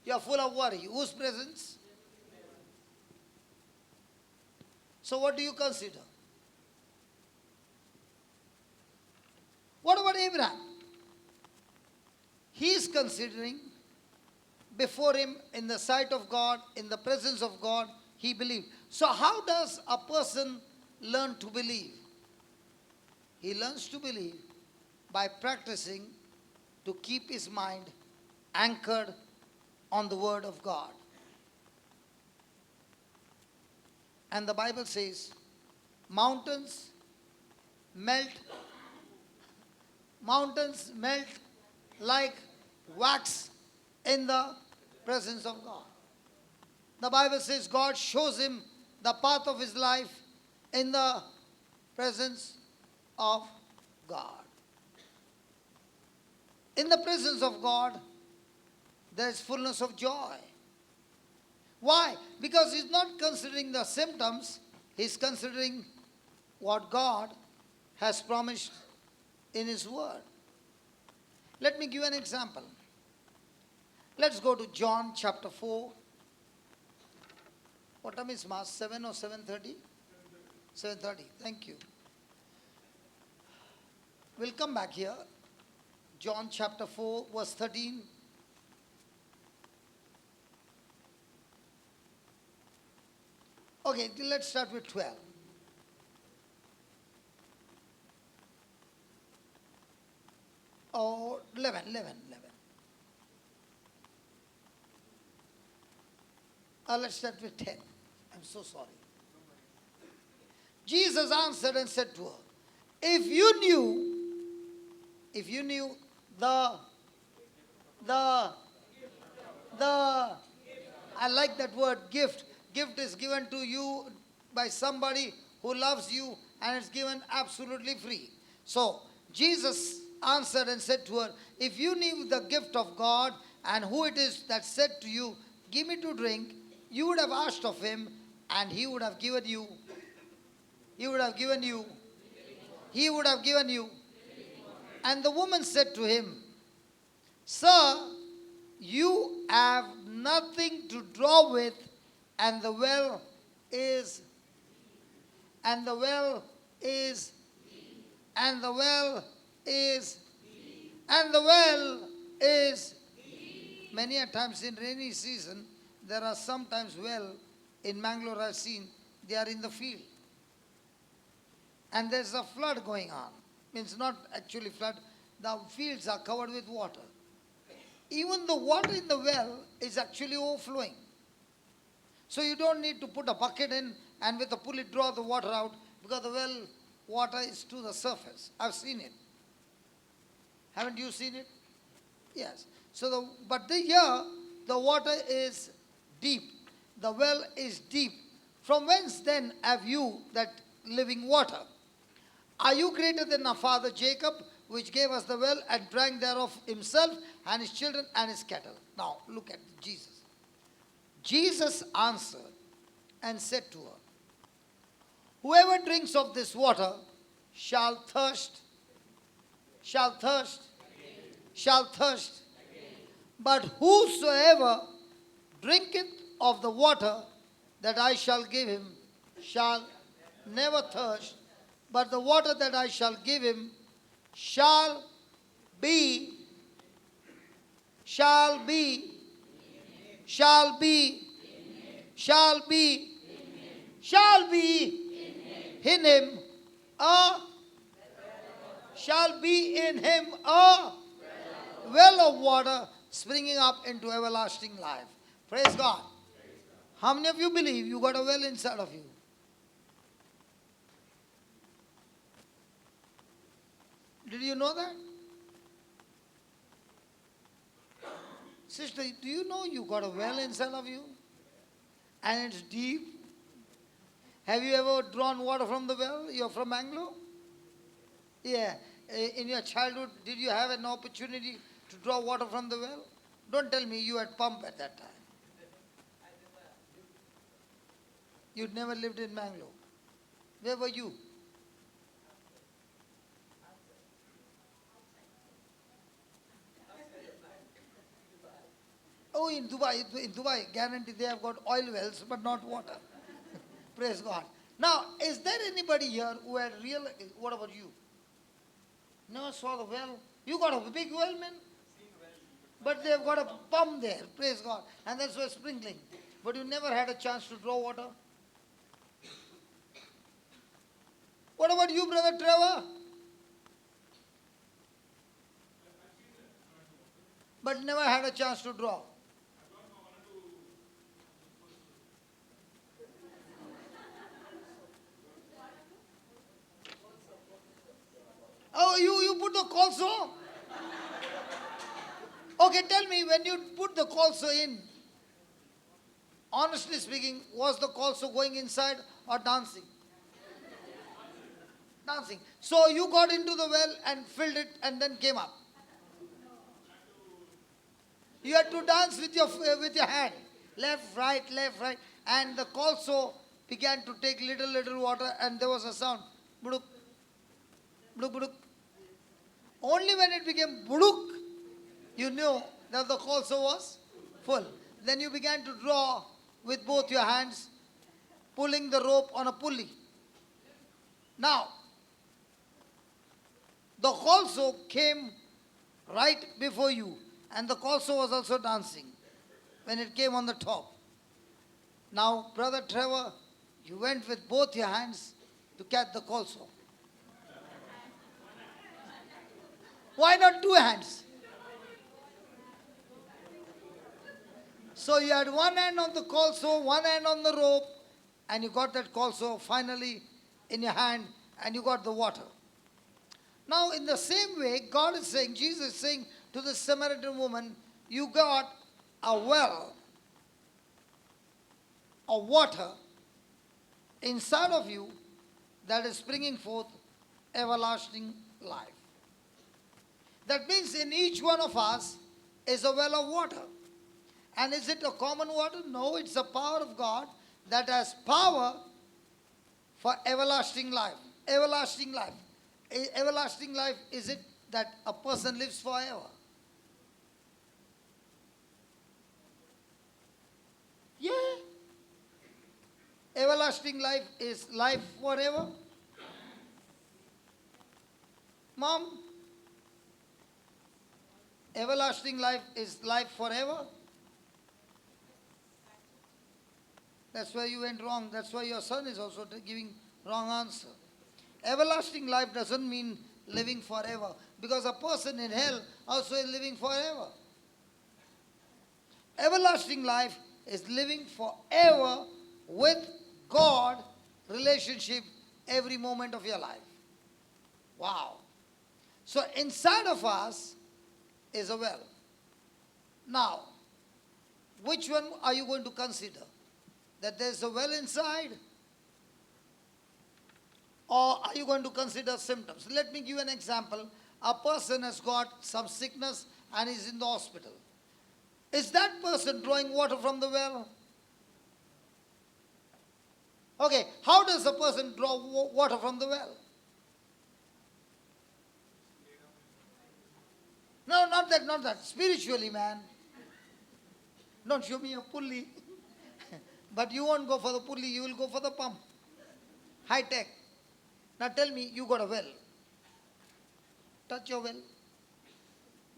You are full of worry. Whose presence? So what do you consider? What about Abraham? He is considering before him, in the sight of God, in the presence of God, he believed. So how does a person learn to believe? He learns to believe by practicing to keep his mind anchored on the word of God. And the Bible says, mountains melt like wax in the presence of God. The Bible says God shows him the path of his life in the presence of God. In the presence of God, there is fullness of joy. Why? Because he's not considering the symptoms, he's considering what God has promised in his word. Let me give an example. Let's go to John chapter 4. What time is Mass? 7 or 7:30? 7:30. Thank you. We'll come back here. John chapter 4, verse 13. Okay, let's start with 12. Oh, 11. Let's start with 10. I'm so sorry. Jesus answered and said to her, if you knew the I like that word, gift. Gift is given to you by somebody who loves you, and it's given absolutely free. So Jesus answered and said to her, if you knew the gift of God and who it is that said to you, give me to drink, you would have asked of him, and he would have given you. He would have given you. He would have given you. And the woman said to him, Sir, you have nothing to draw with, and the well is, and the well is, and the well is, and the well is. Many a times in rainy season, there are sometimes well in Mangalore I've seen, they are in the field. And there's a flood going on. Means not actually flood, the fields are covered with water. Even the water in the well is actually overflowing. So you don't need to put a bucket in and with a pulley draw the water out, because the well water is to the surface. I've seen it. Haven't you seen it? Yes. So here the water is deep. The well is deep. From whence then have you that living water? Are you greater than our father Jacob, which gave us the well and drank thereof himself and his children and his cattle? Now look at Jesus. Jesus answered and said to her, whoever drinks of this water shall thirst, shall thirst, shall thirst. But whosoever drinketh of the water that I shall give him shall never thirst, but the water that I shall give him shall be, shall be, shall be, shall be, shall be in him shall be in him a well of water springing up into everlasting life. Praise God. How many of you believe you got a well inside of you? Did you know that? Sister, do you know you got a well inside of you? And it's deep. Have you ever drawn water from the well? You're from Anglo? Yeah. In your childhood, did you have an opportunity to draw water from the well? Don't tell me you had pump at that time. You'd never lived in Mangalore. Where were you? Oh, in Dubai, guarantee they have got oil wells, but not water. Praise God. Now, is there anybody here who had real, what about you? Never saw the well? You got a big well, man? But they've got a pump there, praise God. And that's why sprinkling. But you never had a chance to draw water? What about you, Brother Trevor? But never had a chance to draw. Oh, you put the colso? Okay, tell me, when you put the colso in, honestly speaking, was the colso going inside or dancing? Dancing. So you got into the well and filled it and then came up. You had to dance with your hand. Left, right, and the colso began to take little water, and there was a sound. Buduk, buduk, buduk. Only when it became buduk, you knew that the colso was full. Then you began to draw with both your hands, pulling the rope on a pulley. Now, the colso came right before you, and the colso was also dancing when it came on the top. Now, Brother Trevor, you went with both your hands to catch the colso. Why not two hands? So you had one hand on the colso, one hand on the rope, and you got that colso finally in your hand, and you got the water. Now, in the same way, God is saying, Jesus is saying to the Samaritan woman, you got a well of water inside of you that is bringing forth everlasting life. That means in each one of us is a well of water. And is it a common water? No, it's the power of God that has power for everlasting life. Everlasting life. Everlasting life, is it that a person lives forever? Yeah. Everlasting life is life forever. Mom, everlasting life is life forever. That's why you went wrong. That's why your son is also giving wrong answer. Everlasting life doesn't mean living forever, because a person in hell also is living forever. Everlasting life is living forever with God, relationship every moment of your life. Wow. So inside of us is a well. Now, which one are you going to consider? That there's a well inside? Or are you going to consider symptoms? Let me give you an example. A person has got some sickness and is in the hospital. Is that person drawing water from the well? Okay, how does a person draw water from the well? No, not that, not that. Spiritually, man. Don't show me a pulley. But you won't go for the pulley, you will go for the pump. High tech. Now tell me, you got a well. Touch your well.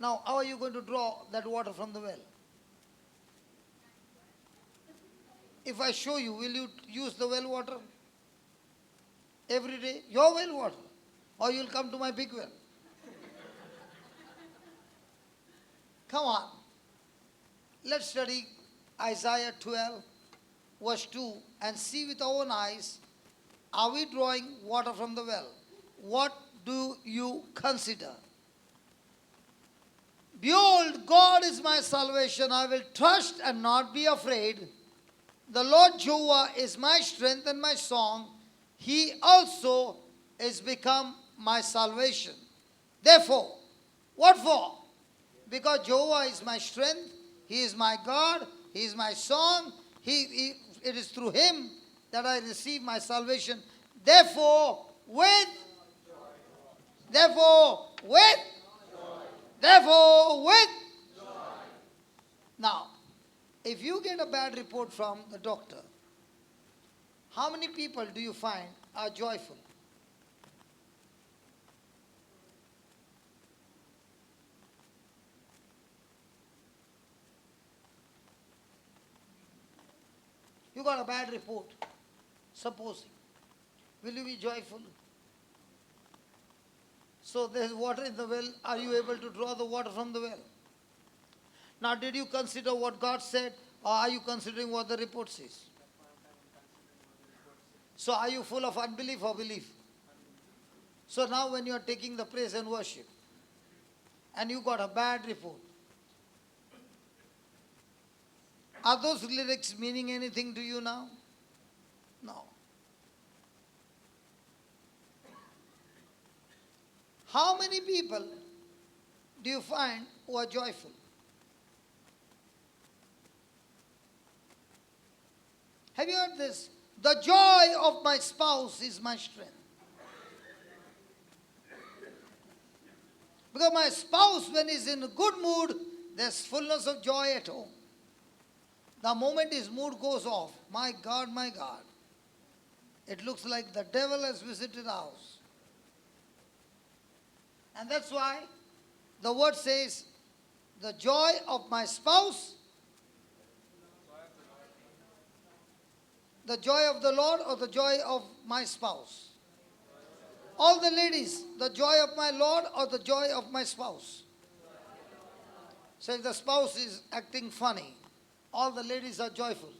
Now, how are you going to draw that water from the well? If I show you, will you use the well water every day? Your well water. Or you'll come to my big well. Come on. Let's study Isaiah 12, verse 2, and see with our own eyes, are we drawing water from the well? What do you consider? Behold, God is my salvation. I will trust and not be afraid. The Lord Jehovah is my strength and my song. He also is become my salvation. Therefore, what for? Because Jehovah is my strength. He is my God. He is my song. It is through Him that I receive my salvation. Therefore, with Now, if you get a bad report from the doctor, how many people do you find are joyful? You got a bad report, supposing. Will you be joyful? So there's water in the well. Are you able to draw the water from the well? Now, did you consider what God said, or are you considering what the report says? So are you full of unbelief or belief? So now when you are taking the praise and worship, and you got a bad report, are those lyrics meaning anything to you now? No. How many people do you find who are joyful? Have you heard this? The joy of my spouse is my strength. Because my spouse, when he's in a good mood, there's fullness of joy at home. The moment his mood goes off, my God, it looks like the devil has visited our house. And that's why the word says, the joy of my spouse, the joy of the Lord, or the joy of my spouse? All the ladies, the joy of my Lord or the joy of my spouse? So if the spouse is acting funny, all the ladies are joyful.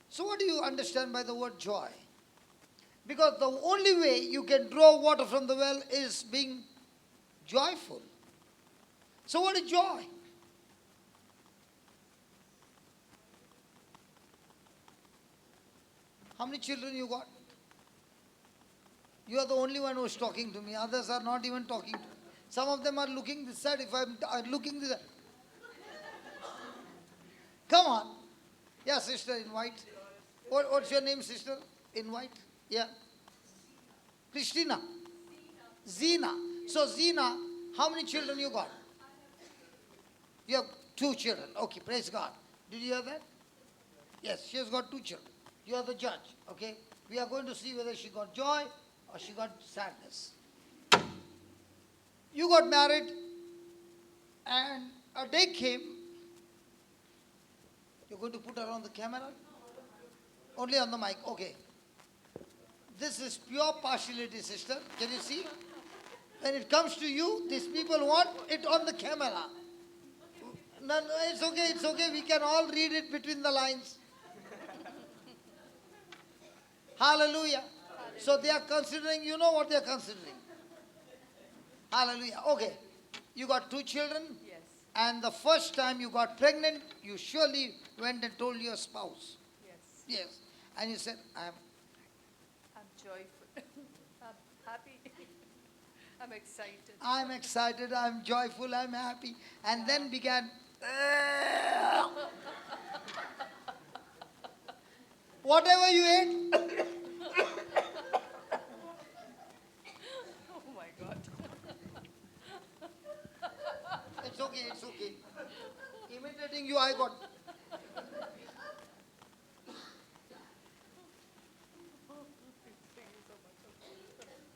So what do you understand by the word joy? Because the only way you can draw water from the well is being joyful. So what is joy? How many children you got? You are the only one who is talking to me. Others are not even talking to me. Some of them are looking this side. If I'm looking this side. Come on. Yeah, sister in white. What's your name, sister? In white? Yeah. Christina. Zina. So Zina, how many children you got? You have 2 children. Okay, praise God. Did you hear that? Yes, she has got 2 children. You are the judge. Okay? We are going to see whether she got joy or she got sadness. You got married and a day came. You're going to put her on the camera? Only on the mic. Okay. This is pure partiality, sister. Can you see? When it comes to you, these people want it on the camera. No, it's okay, it's okay. We can all read it between the lines. Hallelujah. So they are considering, you know what they are considering. Hallelujah. Okay. You got 2 children. Yes. And the first time you got pregnant, you surely went and told your spouse. Yes. Yes. And you said, I'm joyful. I'm happy. I'm excited. I'm joyful, I'm happy. And then began, whatever you ate, Oh my God. it's okay, it's okay. Imitating you, I got.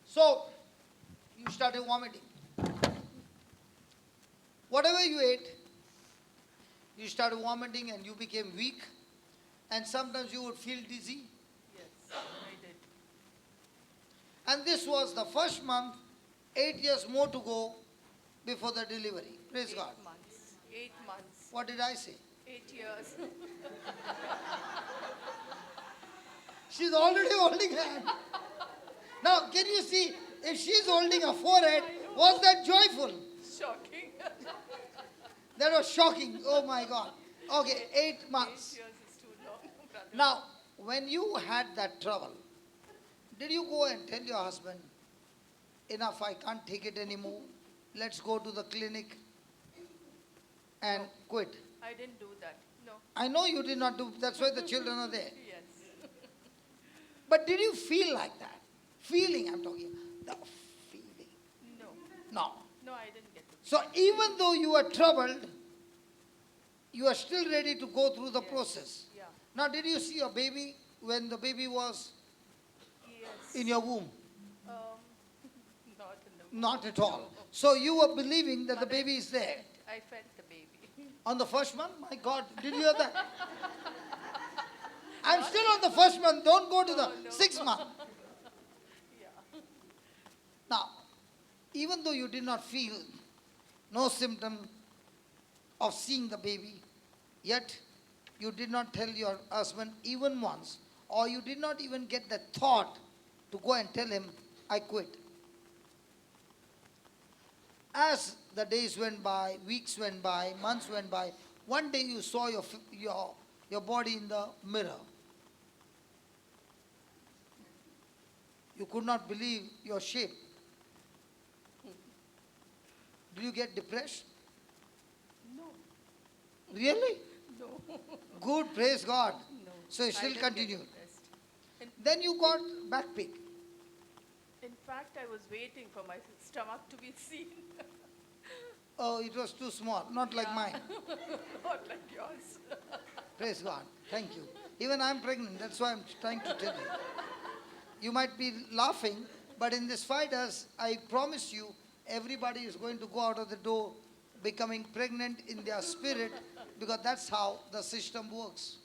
So, you started vomiting. Whatever you ate, you started vomiting and you became weak. And sometimes you would feel dizzy. Yes, I did. And this was the first month, 8 years more to go before the delivery. Praise 8 God. months. 8 months. What did I say? 8 years. She's already holding hand. Now, can you see, if she's holding a forehead, was that joyful? Shocking. That was shocking. Oh my God. Okay, 8 months. 8 years is too long, brother. Now, when you had that trouble, did you go and tell your husband, enough, I can't take it anymore, let's go to the clinic and quit? I didn't do that. No. I know you did not do, that's why the children are there. Yes. But did you feel like that? Feeling, I'm talking. The feeling. No. No. No, I didn't get to. So even though you were troubled, you are still ready to go through the Yes. process. Yeah. Now, did you see your baby when the baby was Yes. in your womb? Not in the. Not at all. So you were believing that the But baby is there. I felt the baby. On the first month? My God, did you hear that? I'm still on the first month. Don't go to the No. 6th month. Yeah. Now, even though you did not feel no symptom of seeing the baby, yet you did not tell your husband even once, or you did not even get the thought to go and tell him, I quit. As the days went by, weeks went by, months went by, one day you saw your body in the mirror. You could not believe your shape. Did you get depressed? No. Really? No. Good, praise God. No. So you I still didn't get continued. depressed. Then you got back pain. In fact, I was waiting for my stomach to be seen. Oh, it was too small, not like Yeah. mine. Not like yours. Praise God. Thank you. Even I'm pregnant, that's why I'm trying to tell you. You might be laughing, but in this fighters, I promise you, everybody is going to go out of the door becoming pregnant in their spirit, because that's how the system works.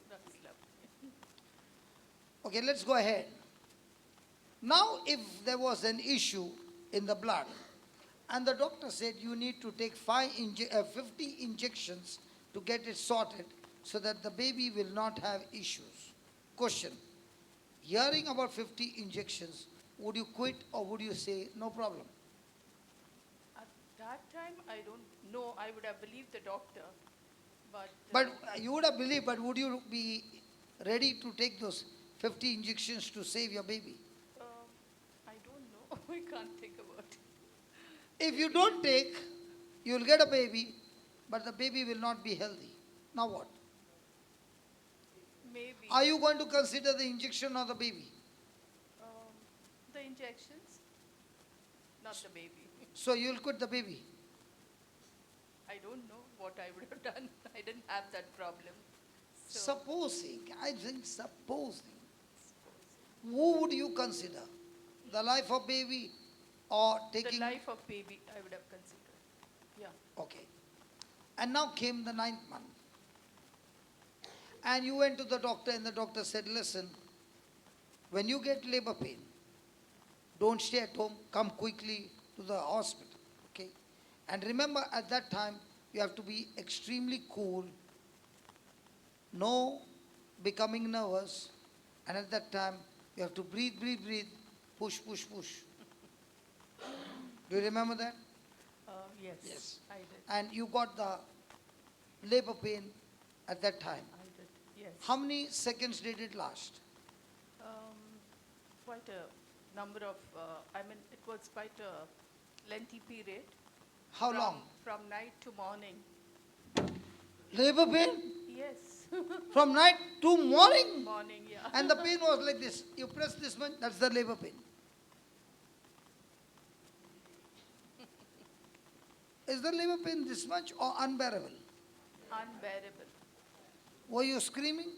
That's lovely. Okay, let's go ahead. Now, if there was an issue in the blood, and the doctor said you need to take 50 injections to get it sorted so that the baby will not have issues. Question, hearing about 50 injections, would you quit or would you say no problem? At That time, I don't know. I would have believed the doctor. But, But you would have believed, but would you be ready to take those 50 injections to save your baby? I don't know. I can't think about it. If you don't take, you will get a baby, but the baby will not be healthy. Now what? Maybe. Are you going to consider the injection or the baby? The injections, not the baby. So you will quit the baby. I don't know what I would have done. I didn't have that problem. So, Supposing, I think supposing, who would you consider? The life of baby or the taking? life of baby, I would have considered. Yeah. Okay. And now came the 9th month. And you went to the doctor and the doctor said, listen, when you get labor pain, don't stay at home, come quickly to the hospital. Okay? And remember at that time, you have to be extremely cool, no becoming nervous, and at that time, you have to breathe, breathe, breathe, push, push, push. Do you remember that? Yes. Yes. I did. And you got the labor pain at that time. I did. Yes. How many seconds did it last? Quite a number of, it was quite a lengthy period. How long? From night to morning. Labor pain? Yes. From night to morning? Morning, yeah. And the pain was like this. You press this one, that's the labor pain. Is the labor pain this much or unbearable? Unbearable. Were you screaming?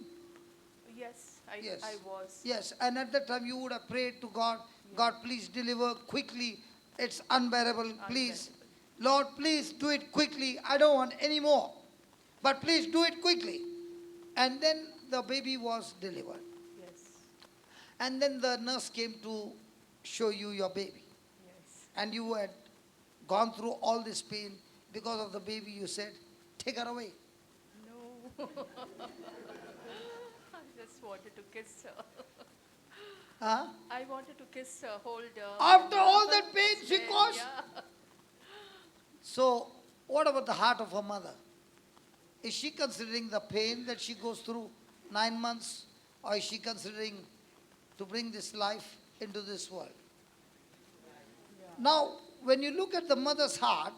Yes, Yes. I was. Yes, and at that time you would have prayed to God, God, please deliver quickly. It's unbearable, please. Lord, please do it quickly. I don't want any more. But please do it quickly. And then the baby was delivered. Yes. And then the nurse came to show you your baby. Yes. And you had gone through all this pain because of the baby. You said, take her away. No. I just wanted to kiss her. Huh? I wanted to kiss her, hold her. After all that pain she Then, caused? Yeah. So, what about the heart of her mother? Is she considering the pain that she goes through 9 months, or is she considering to bring this life into this world? Now, when you look at the mother's heart,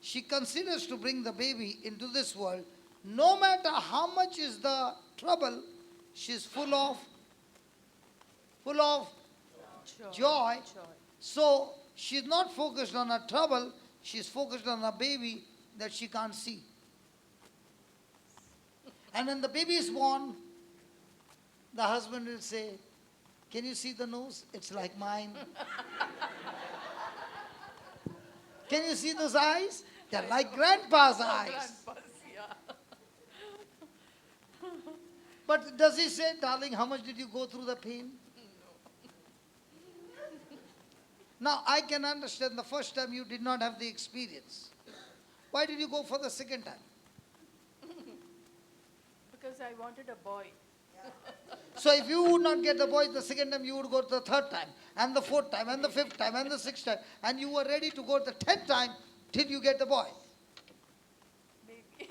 she considers to bring the baby into this world. No matter how much is the trouble, she's full of joy. So she's not focused on her trouble, she's focused on her baby that she can't see. And when the baby is born, the husband will say, can you see the nose? It's like mine. Can you see those eyes? They're like grandpa's eyes. Grandpa's, yeah. But does he say, darling, how much did you go through the pain? Now, I can understand the first time you did not have the experience. Why did you go for the second time? Because I wanted a boy. So if you would not get the boy the second time, you would go the third time, and the fourth time, and the fifth time, and the sixth time, and you were ready to go the 10th time till you get the boy. Maybe.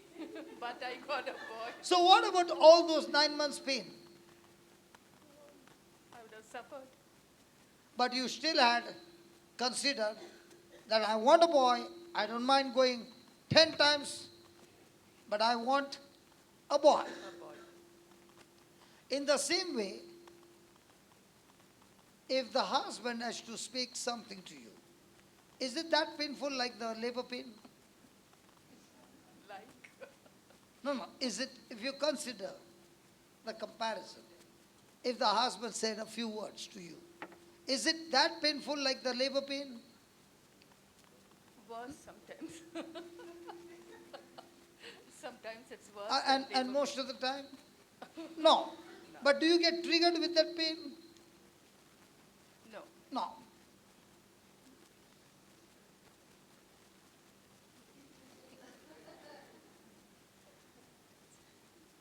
But I got a boy. So what about all those 9 months pain? I would have suffered. But you still had considered that I want a boy, I don't mind going 10 times, but I want a boy. A boy. In the same way, if the husband has to speak something to you, is it that painful like the labor pain? Like. No. Is it, if you consider the comparison, if the husband said a few words to you, is it that painful like the labor pain? Worse sometimes. Sometimes it's worse. And than most of the time? No. But do you get triggered with that pain? No. No.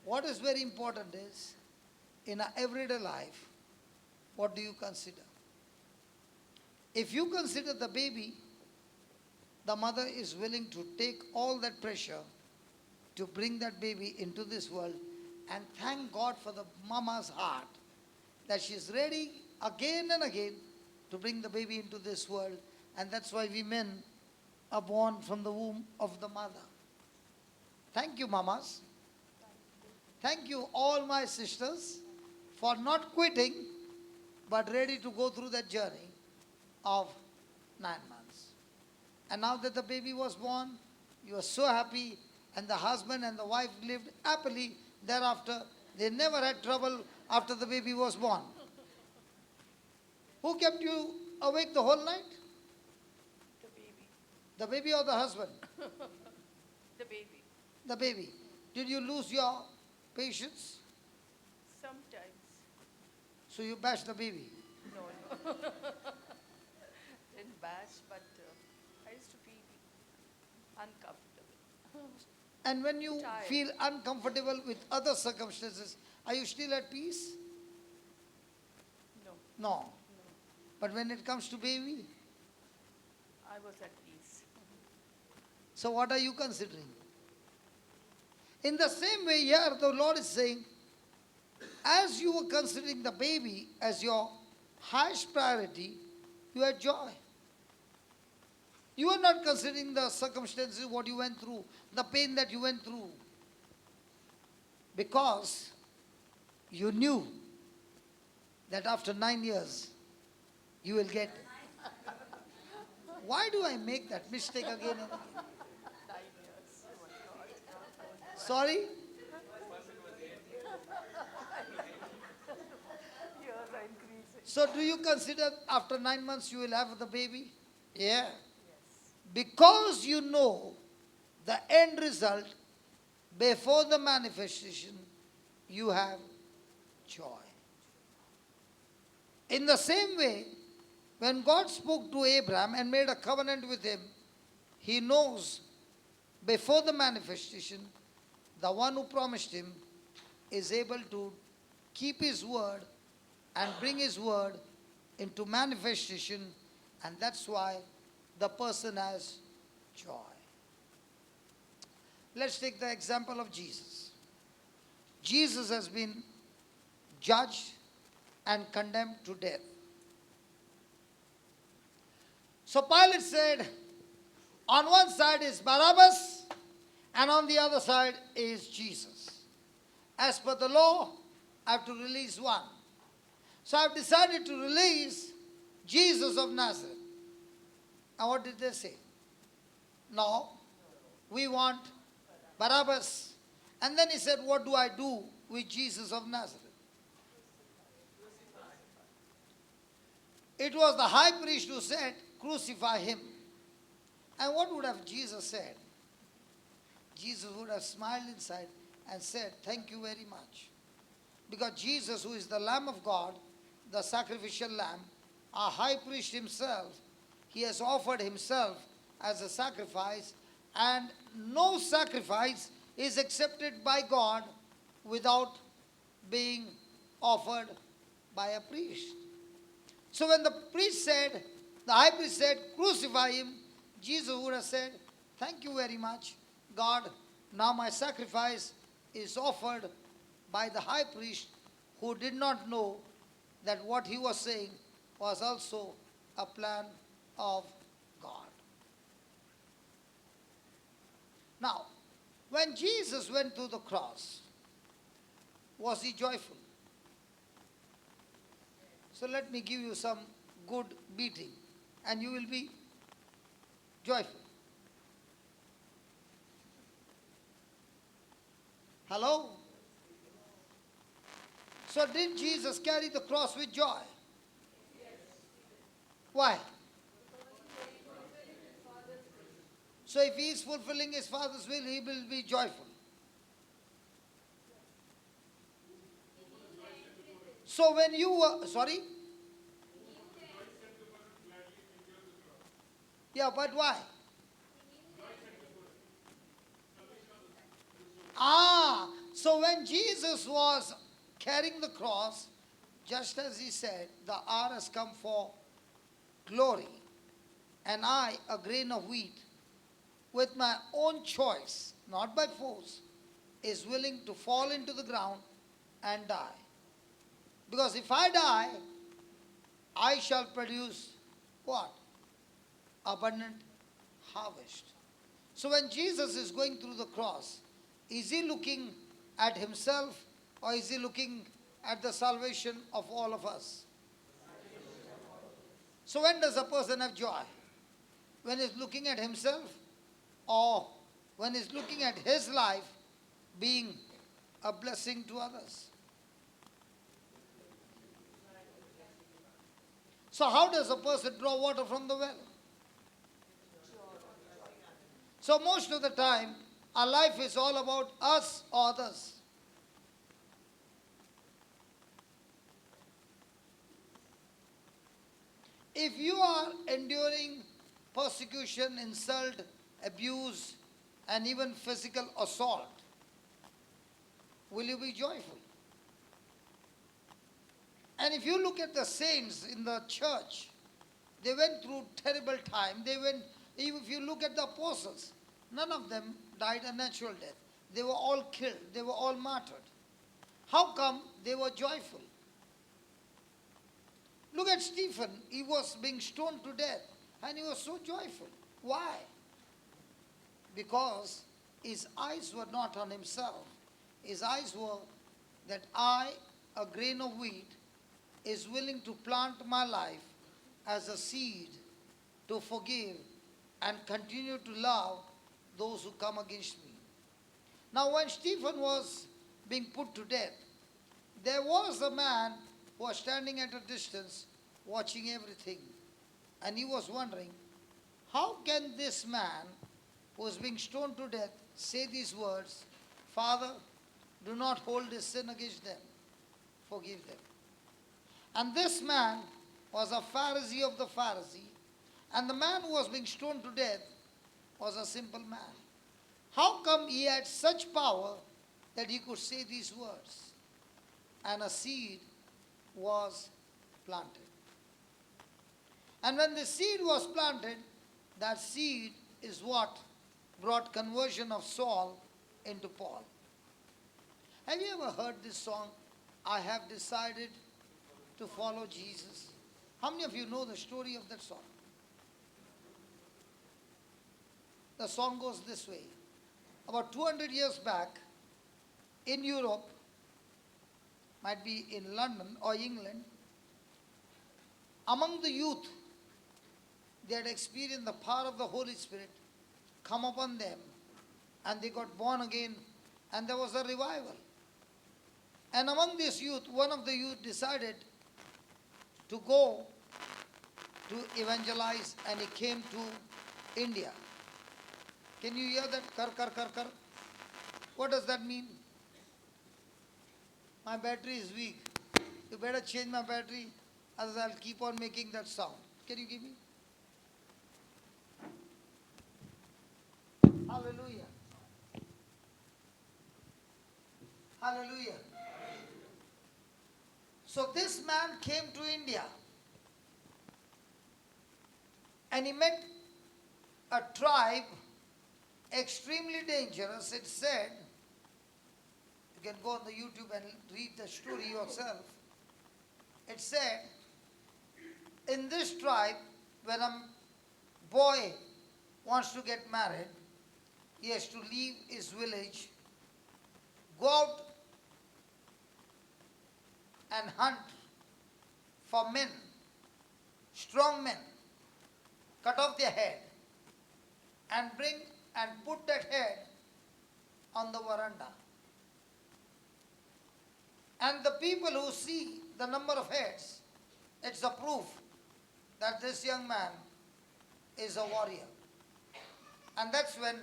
What is very important is, in our everyday life, what do you consider? If you consider the baby, the mother is willing to take all that pressure to bring that baby into this world. And thank God for the mama's heart that she's ready again and again to bring the baby into this world. And that's why we men are born from the womb of the mother. Thank you, mamas. Thank you, all my sisters, for not quitting, but ready to go through that journey of 9 months. And now that the baby was born, you are so happy, and the husband and the wife lived happily thereafter. They never had trouble after the baby was born. Who kept you awake the whole night? The baby. The baby or the husband? The baby. The baby. Did you lose your patience? Sometimes. So you bashed the baby. No. Didn't bash, but I used to feel uncomfortable. And when you Tired. feel uncomfortable with other circumstances, are you still at peace? No. No. But when it comes to baby, I was at peace. so what are you considering? In the same way, here the Lord is saying, as you were considering the baby as your highest priority, you had joy. You are not considering the circumstances, what you went through, the pain that you went through. Because you knew that after 9 years, you will get. Why do I make that mistake again and again? 9 years. Oh my God. Sorry? Years are increasing. So do you consider after 9 months you will have the baby? Yeah. Yes. Because you know the end result before the manifestation, you have joy. In the same way, when God spoke to Abraham and made a covenant with him, he knows before the manifestation, the one who promised him is able to keep his word and bring his word into manifestation, and that's why the person has joy. Let's take the example of Jesus. Jesus has been judged and condemned to death. So Pilate said, on one side is Barabbas and on the other side is Jesus. As per the law, I have to release one. So I have decided to release Jesus of Nazareth. And what did they say? No, we want Barabbas. And then he said, what do I do with Jesus of Nazareth? It was the high priest who said, crucify him. And what would have Jesus said? Jesus would have smiled inside and said, thank you very much. Because Jesus, who is the Lamb of God, the sacrificial lamb, our high priest himself, he has offered himself as a sacrifice, and no sacrifice is accepted by God without being offered by a priest. So when the priest said, the high priest said, crucify him, Jesus would have said, thank you very much, God. Now my sacrifice is offered by the high priest, who did not know that what he was saying was also a plan of God. Now, when Jesus went to the cross, was he joyful? So let me give you some good beating, and you will be joyful. Hello? So did Jesus carry the cross with joy? Why? So if he is fulfilling his Father's will, he will be joyful. So when you were, sorry? Yeah, but why? So when Jesus was carrying the cross, just as he said, the hour has come for glory, and I, a grain of wheat, with my own choice, not by force, is willing to fall into the ground and die. Because if I die, I shall produce what? Abundant harvest. So when Jesus is going through the cross, is he looking at himself or is he looking at the salvation of all of us? So when does a person have joy? When he's looking at himself or when he's looking at his life being a blessing to others? So how does a person draw water from the well? So most of the time, our life is all about us or others. If you are enduring persecution, insult, abuse, and even physical assault, will you be joyful? And if you look at the saints in the church, they went through terrible time. If you look at the apostles, none of them died a natural death. They were all killed. They were all martyred. How come they were joyful? Look at Stephen. He was being stoned to death and he was so joyful. Why? Because his eyes were not on himself. His eyes were that I, a grain of wheat, is willing to plant my life as a seed to forgive and continue to love those who come against me. Now when Stephen was being put to death, there was a man who was standing at a distance watching everything. And he was wondering, how can this man who is being stoned to death say these words, Father, do not hold this sin against them, forgive them. And this man was a Pharisee of the Pharisee, and the man who was being stoned to death was a simple man. How come he had such power that he could say these words? And a seed was planted. And when the seed was planted, that seed is what brought conversion of Saul into Paul. Have you ever heard this song, I have decided to follow Jesus? How many of you know the story of that song? The song goes this way. About 200 years back, in Europe, might be in London or England, among the youth, they had experienced the power of the Holy Spirit come upon them, and they got born again, and there was a revival. And among this youth, one of the youth decided to go to evangelize, and he came to India. Can you hear that? Kar, kar, kar, kar. What does that mean? My battery is weak. You better change my battery, otherwise I'll keep on making that sound. Can you give me? Hallelujah. Hallelujah. So this man came to India and he met a tribe extremely dangerous. It said, you can go on the YouTube and read the story yourself. It said, in this tribe, when a boy wants to get married, he has to leave his village, go out and hunt for men, strong men, cut off their head and bring and put that head on the veranda. And the people who see the number of heads, it's a proof that this young man is a warrior. And that's when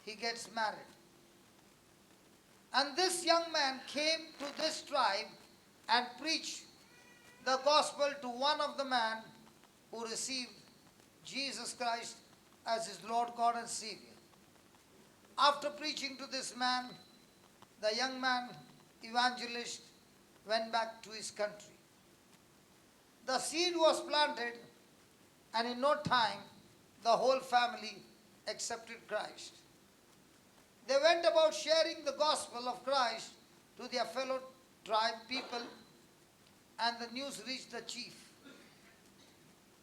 he gets married. And this young man came to this tribe and preached the gospel to one of the men who received Jesus Christ as his Lord, God and Savior. After preaching to this man, the young man, evangelist, went back to his country. The seed was planted, and in no time, the whole family accepted Christ. They went about sharing the gospel of Christ to their fellow tribe people, and the news reached the chief.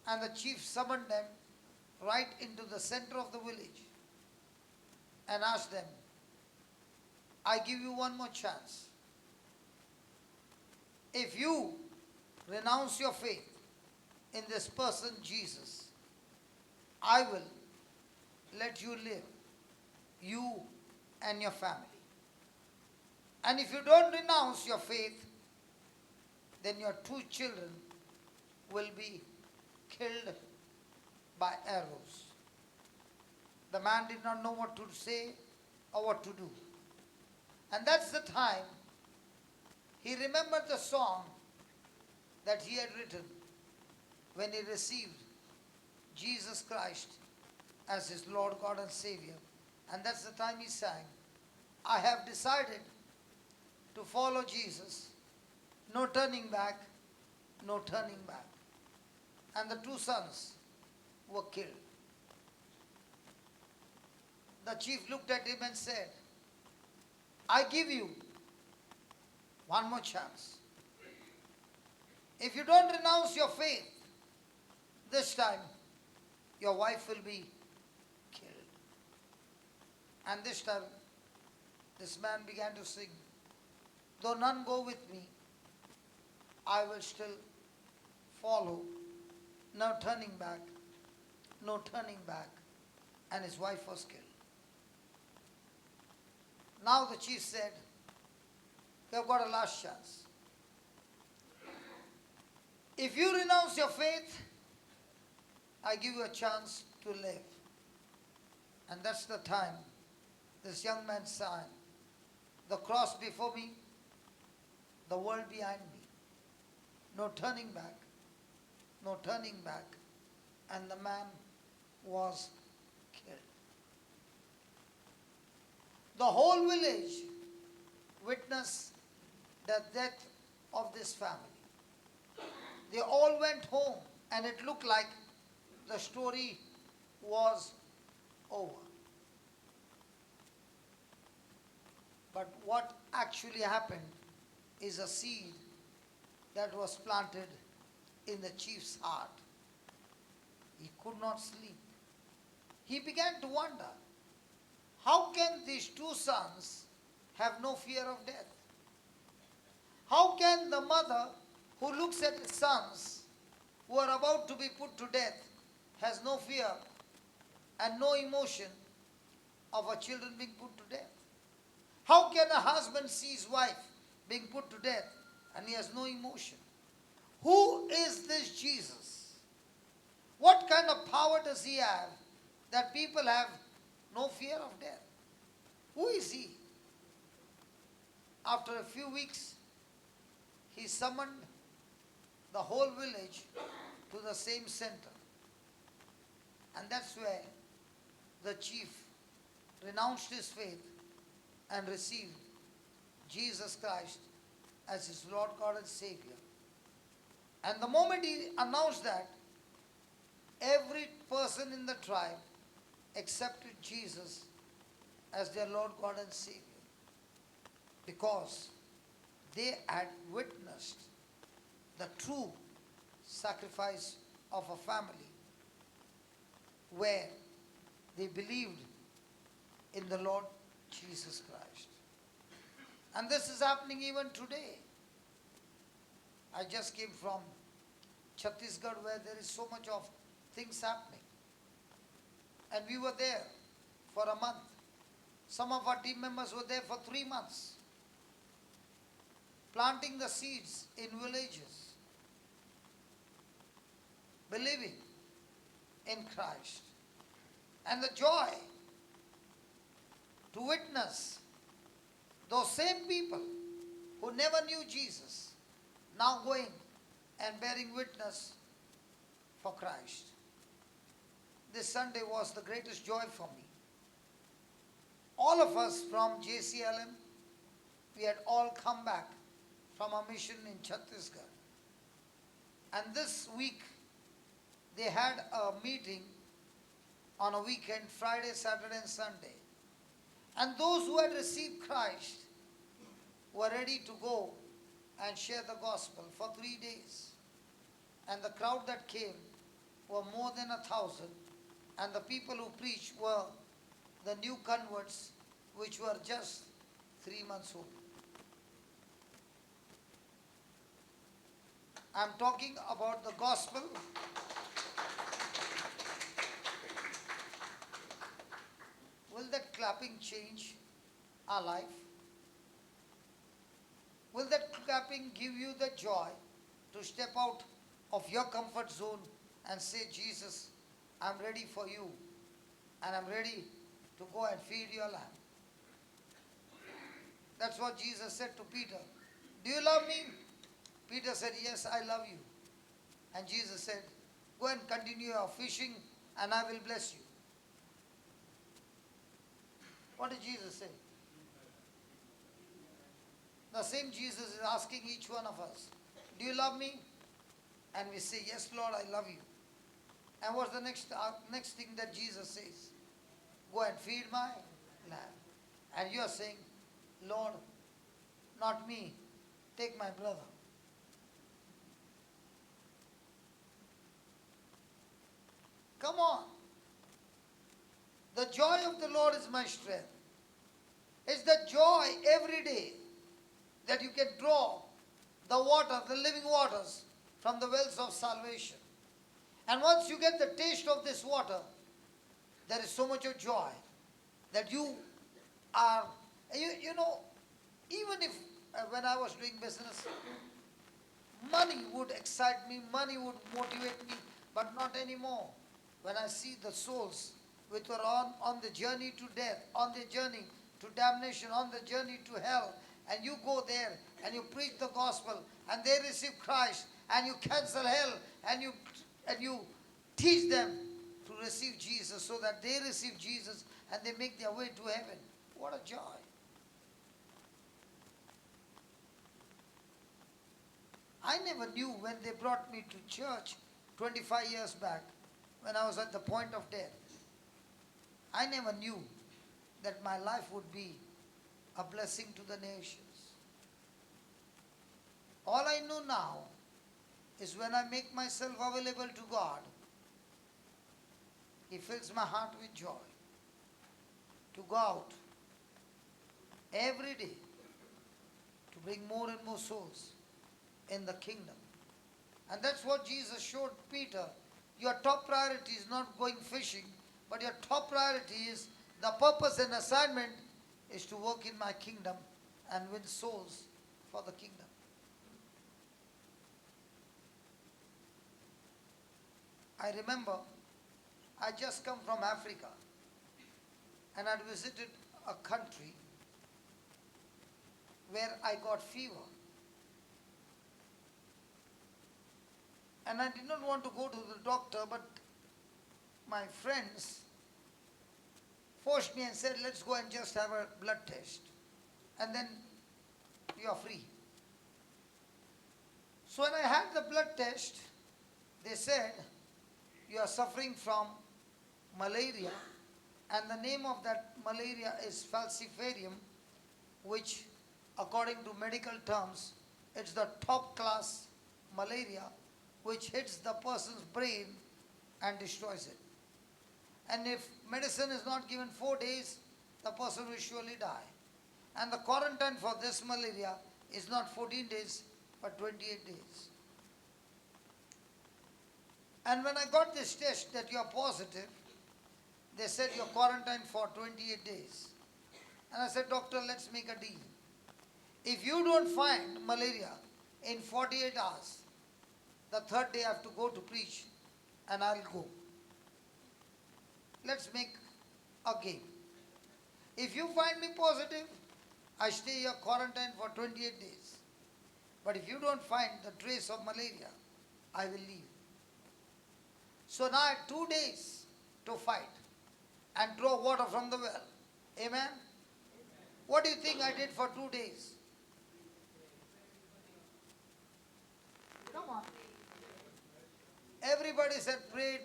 And the chief summoned them right into the center of the village and asked them, I give you one more chance. If you renounce your faith in this person Jesus, I will let you live, you and your family. And if you don't renounce your faith, then your 2 children will be killed by arrows. The man did not know what to say or what to do. And that's the time he remembered the song that he had written when he received Jesus Christ as his Lord, God and Savior. And that's the time he sang, I have decided to follow Jesus. No turning back, no turning back. And the 2 sons were killed. The chief looked at him and said, I give you one more chance. If you don't renounce your faith, this time your wife will be killed. And this time this man began to sing, though none go with me, I will still follow. No turning back, no turning back. And his wife was killed. Now the chief said, you have got a last chance. If you renounce your faith, I give you a chance to live. And that's the time this young man sang, the cross before me, the world behind me. No turning back, no turning back. And the man was killed. The whole village witnessed the death of this family. They all went home and it looked like the story was over. But what actually happened is a seed that was planted in the chief's heart. He could not sleep. He began to wonder, how can these 2 sons have no fear of death? How can the mother who looks at his sons who are about to be put to death has no fear and no emotion of her children being put to death? How can a husband see his wife being put to death and he has no emotion? Who is this Jesus? What kind of power does he have that people have no fear of death? Who is he? After a few weeks, he summoned the whole village to the same center. And that's where the chief renounced his faith and received Jesus Christ as his Lord, God and Savior. And the moment he announced that, every person in the tribe accepted Jesus as their Lord, God and Savior, because they had witnessed the true sacrifice of a family where they believed in the Lord Jesus Christ. And this is happening even today. I just came from Chhattisgarh, where there is so much of things happening. And we were there for a month. Some of our team members were there for 3 months, planting the seeds in villages, believing in Christ. And the joy to witness those same people who never knew Jesus now going and bearing witness for Christ. This Sunday was the greatest joy for me. All of us from JCILM, we had all come back from a mission in Chhattisgarh. And this week, they had a meeting on a weekend, Friday, Saturday and Sunday. And those who had received Christ were ready to go and share the gospel for 3 days. And the crowd that came were more than 1,000. And the people who preached were the new converts, which were just 3 months old. I'm talking about the gospel. Will that clapping change our life? Will that clapping give you the joy to step out of your comfort zone and say, Jesus, I'm ready for you and I'm ready to go and feed your lamb? That's what Jesus said to Peter. Do you love me? Peter said, yes, I love you. And Jesus said, go and continue your fishing and I will bless you. What did Jesus say? The same Jesus is asking each one of us, do you love me? And we say, yes, Lord, I love you. And what's the next thing that Jesus says? Go and feed my lamb. And you are saying, Lord, not me, take my brother. Come on. The joy of the Lord is my strength. It's the joy every day that you can draw the water, the living waters from the wells of salvation. And once you get the taste of this water, there is so much of joy that you are, you know, even if when I was doing business, money would excite me, money would motivate me, but not anymore. When I see the souls which were on the journey to death, on the journey to damnation, on the journey to hell, and you go there and you preach the gospel and they receive Christ and you cancel hell and you teach them to receive Jesus so that they receive Jesus and they make their way to heaven. What a joy. I never knew when they brought me to church 25 years back when I was at the point of death. I never knew that my life would be a blessing to the nations. All I know now is when I make myself available to God, He fills my heart with joy to go out every day to bring more and more souls in the kingdom. And that's what Jesus showed Peter. Your top priority is not going fishing, but your top priority is the purpose and assignment is to work in my kingdom and win souls for the kingdom. I remember I just come from Africa and I'd visited a country where I got fever. And I did not want to go to the doctor, but my friends forced me and said, let's go and just have a blood test. And then you are free. So when I had the blood test, they said, you are suffering from malaria. And the name of that malaria is falciparum, which according to medical terms, it's the top class malaria which hits the person's brain and destroys it. And if medicine is not given 4 days, the person will surely die. And the quarantine for this malaria is not 14 days, but 28 days. And when I got this test that you are positive, they said you're quarantined for 28 days. And I said, doctor, let's make a deal. If you don't find malaria in 48 hours, the third day I have to go to preach and I'll go. Let's make a game. If you find me positive, I stay here quarantined for 28 days. But if you don't find the trace of malaria, I will leave. So now I had 2 days to fight and draw water from the well. Amen? What do you think I did for 2 days? Come on. Everybody said, prayed.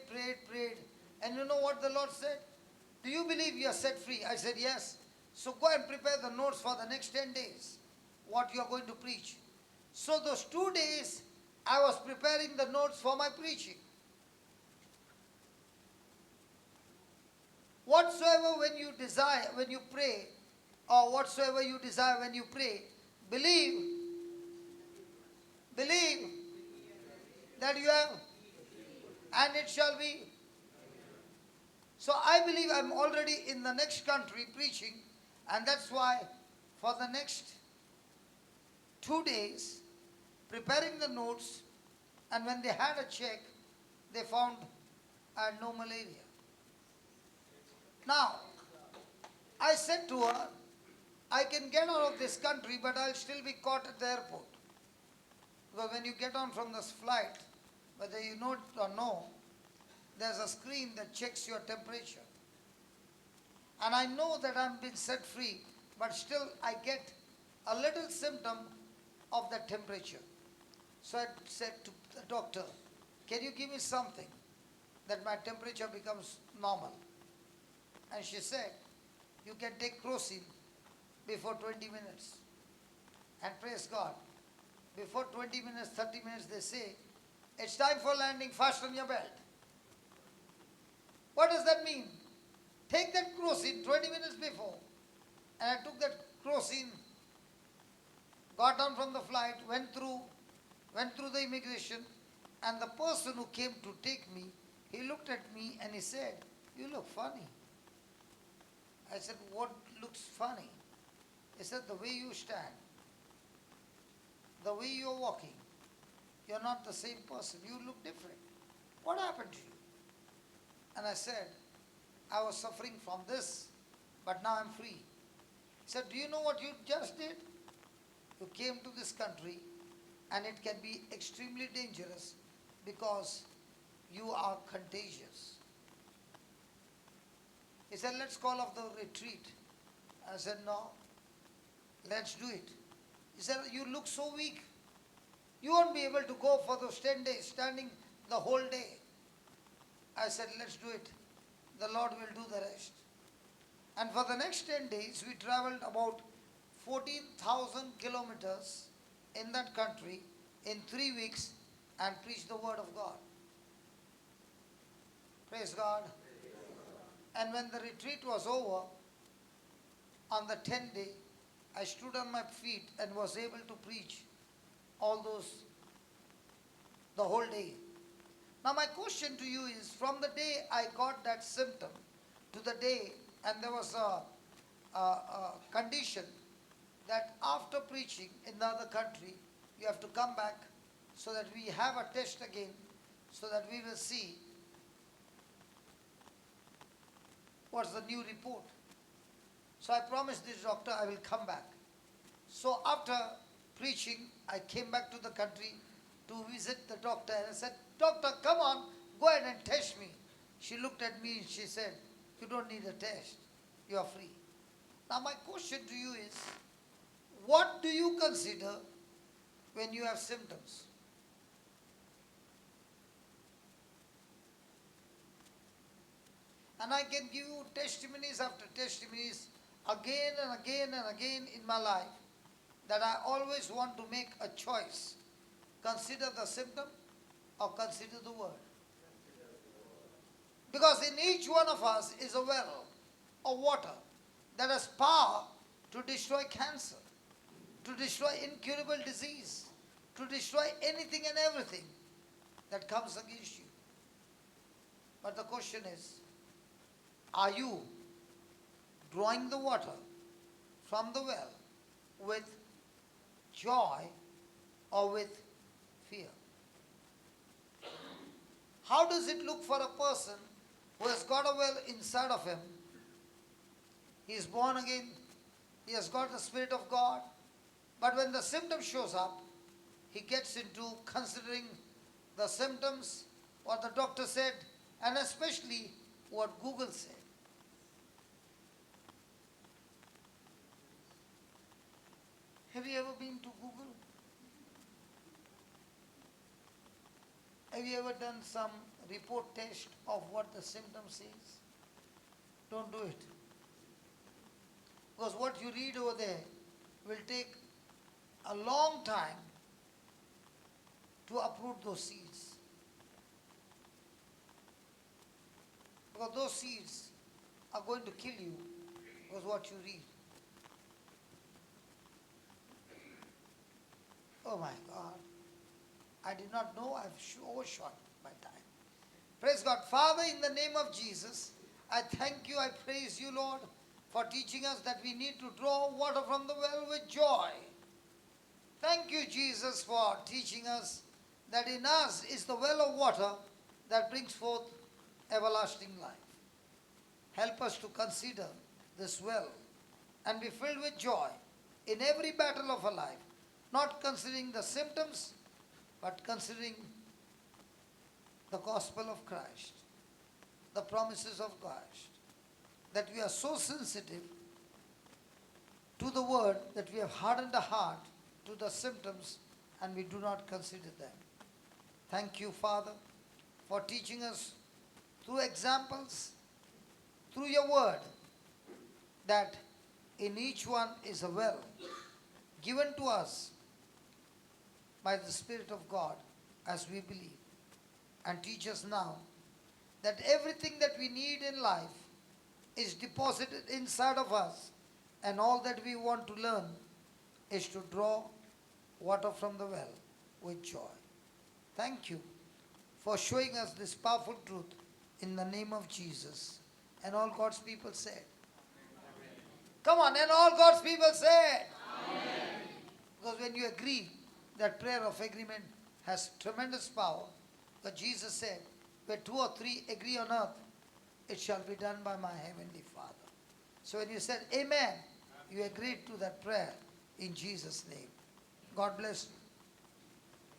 And you know what the Lord said? Do you believe you are set free? I said, yes. So go and prepare the notes for the next 10 days, what you are going to preach. So those 2 days, I was preparing the notes for my preaching. Whatsoever when you desire, when you pray, or whatsoever you desire when you pray, believe that you have, and it shall be. So I believe I'm already in the next country preaching, and that's why for the next 2 days, preparing the notes, and when they had a check, they found I had no malaria. Now, I said to her, I can get out of this country, but I'll still be caught at the airport. Because when you get on from this flight, whether you know it or no, there's a screen that checks your temperature. And I know that I'm been set free, but still I get a little symptom of that temperature. So I said to the doctor, can you give me something that my temperature becomes normal? And she said, you can take crocin before 20 minutes. And praise God, before 20 minutes, 30 minutes, they say, it's time for landing, fasten your belt. What does that mean? Take that crocin 20 minutes before. And I took that crocin, got down from the flight, went through the immigration, and the person who came to take me, he looked at me and he said, you look funny. I said, what looks funny? He said, the way you stand, the way you're walking, you're not the same person. You look different. What happened to you? And I said, I was suffering from this, but now I'm free. He said, do you know what you just did? You came to this country, and it can be extremely dangerous because you are contagious. He said, let's call off the retreat. I said, no, let's do it. He said, you look so weak. You won't be able to go for those 10 days, standing the whole day. I said, let's do it. The Lord will do the rest. And for the next 10 days, we traveled about 14,000 kilometers in that country in 3 weeks and preached the word of God. Praise God. And when the retreat was over, on the 10th day, I stood on my feet and was able to preach the whole day. Now my question to you is, from the day I got that symptom to the day, and there was a condition that after preaching in the other country, you have to come back so that we have a test again, so that we will see what's the new report. So I promised this doctor I will come back. So after preaching, I came back to the country to visit the doctor, and I said, doctor, come on, go ahead and test me. She looked at me and she said, you don't need a test, you are free. Now my question to you is, what do you consider when you have symptoms? And I can give you testimonies after testimonies again and again and again in my life that I always want to make a choice. Consider the symptom or consider the word. Because in each one of us is a well of water that has power to destroy cancer, to destroy incurable disease, to destroy anything and everything that comes against you. But the question is, are you drawing the water from the well with joy or with fear? How does it look for a person who has got a well inside of him? He is born again, he has got the Spirit of God, but when the symptom shows up, he gets into considering the symptoms, what the doctor said, and especially what Google said. Have you ever been to Google? Have you ever done some report test of what the symptoms is? Don't do it. Because what you read over there will take a long time to uproot those seeds. Because those seeds are going to kill you because what you read. Oh my God. I did not know I've overshot my time. Praise God. Father, in the name of Jesus, I thank you, I praise you, Lord, for teaching us that we need to draw water from the well with joy. Thank you, Jesus, for teaching us that in us is the well of water that brings forth everlasting life. Help us to consider this well and be filled with joy in every battle of our life, not considering the symptoms, but considering the gospel of Christ, the promises of Christ, that we are so sensitive to the word that we have hardened the heart to the symptoms and we do not consider them. Thank you, Father, for teaching us through examples, through your word, that in each one is a well given to us by the Spirit of God as we believe. And teach us now that everything that we need in life is deposited inside of us, and all that we want to learn is to draw water from the well with joy. Thank you for showing us this powerful truth in the name of Jesus. And all God's people said, come on, and all God's people said, amen. Because when you agree, that prayer of agreement has tremendous power. But Jesus said, where 2 or 3 agree on earth, it shall be done by my heavenly Father. So when you said amen, you agreed to that prayer in Jesus' name. God bless you.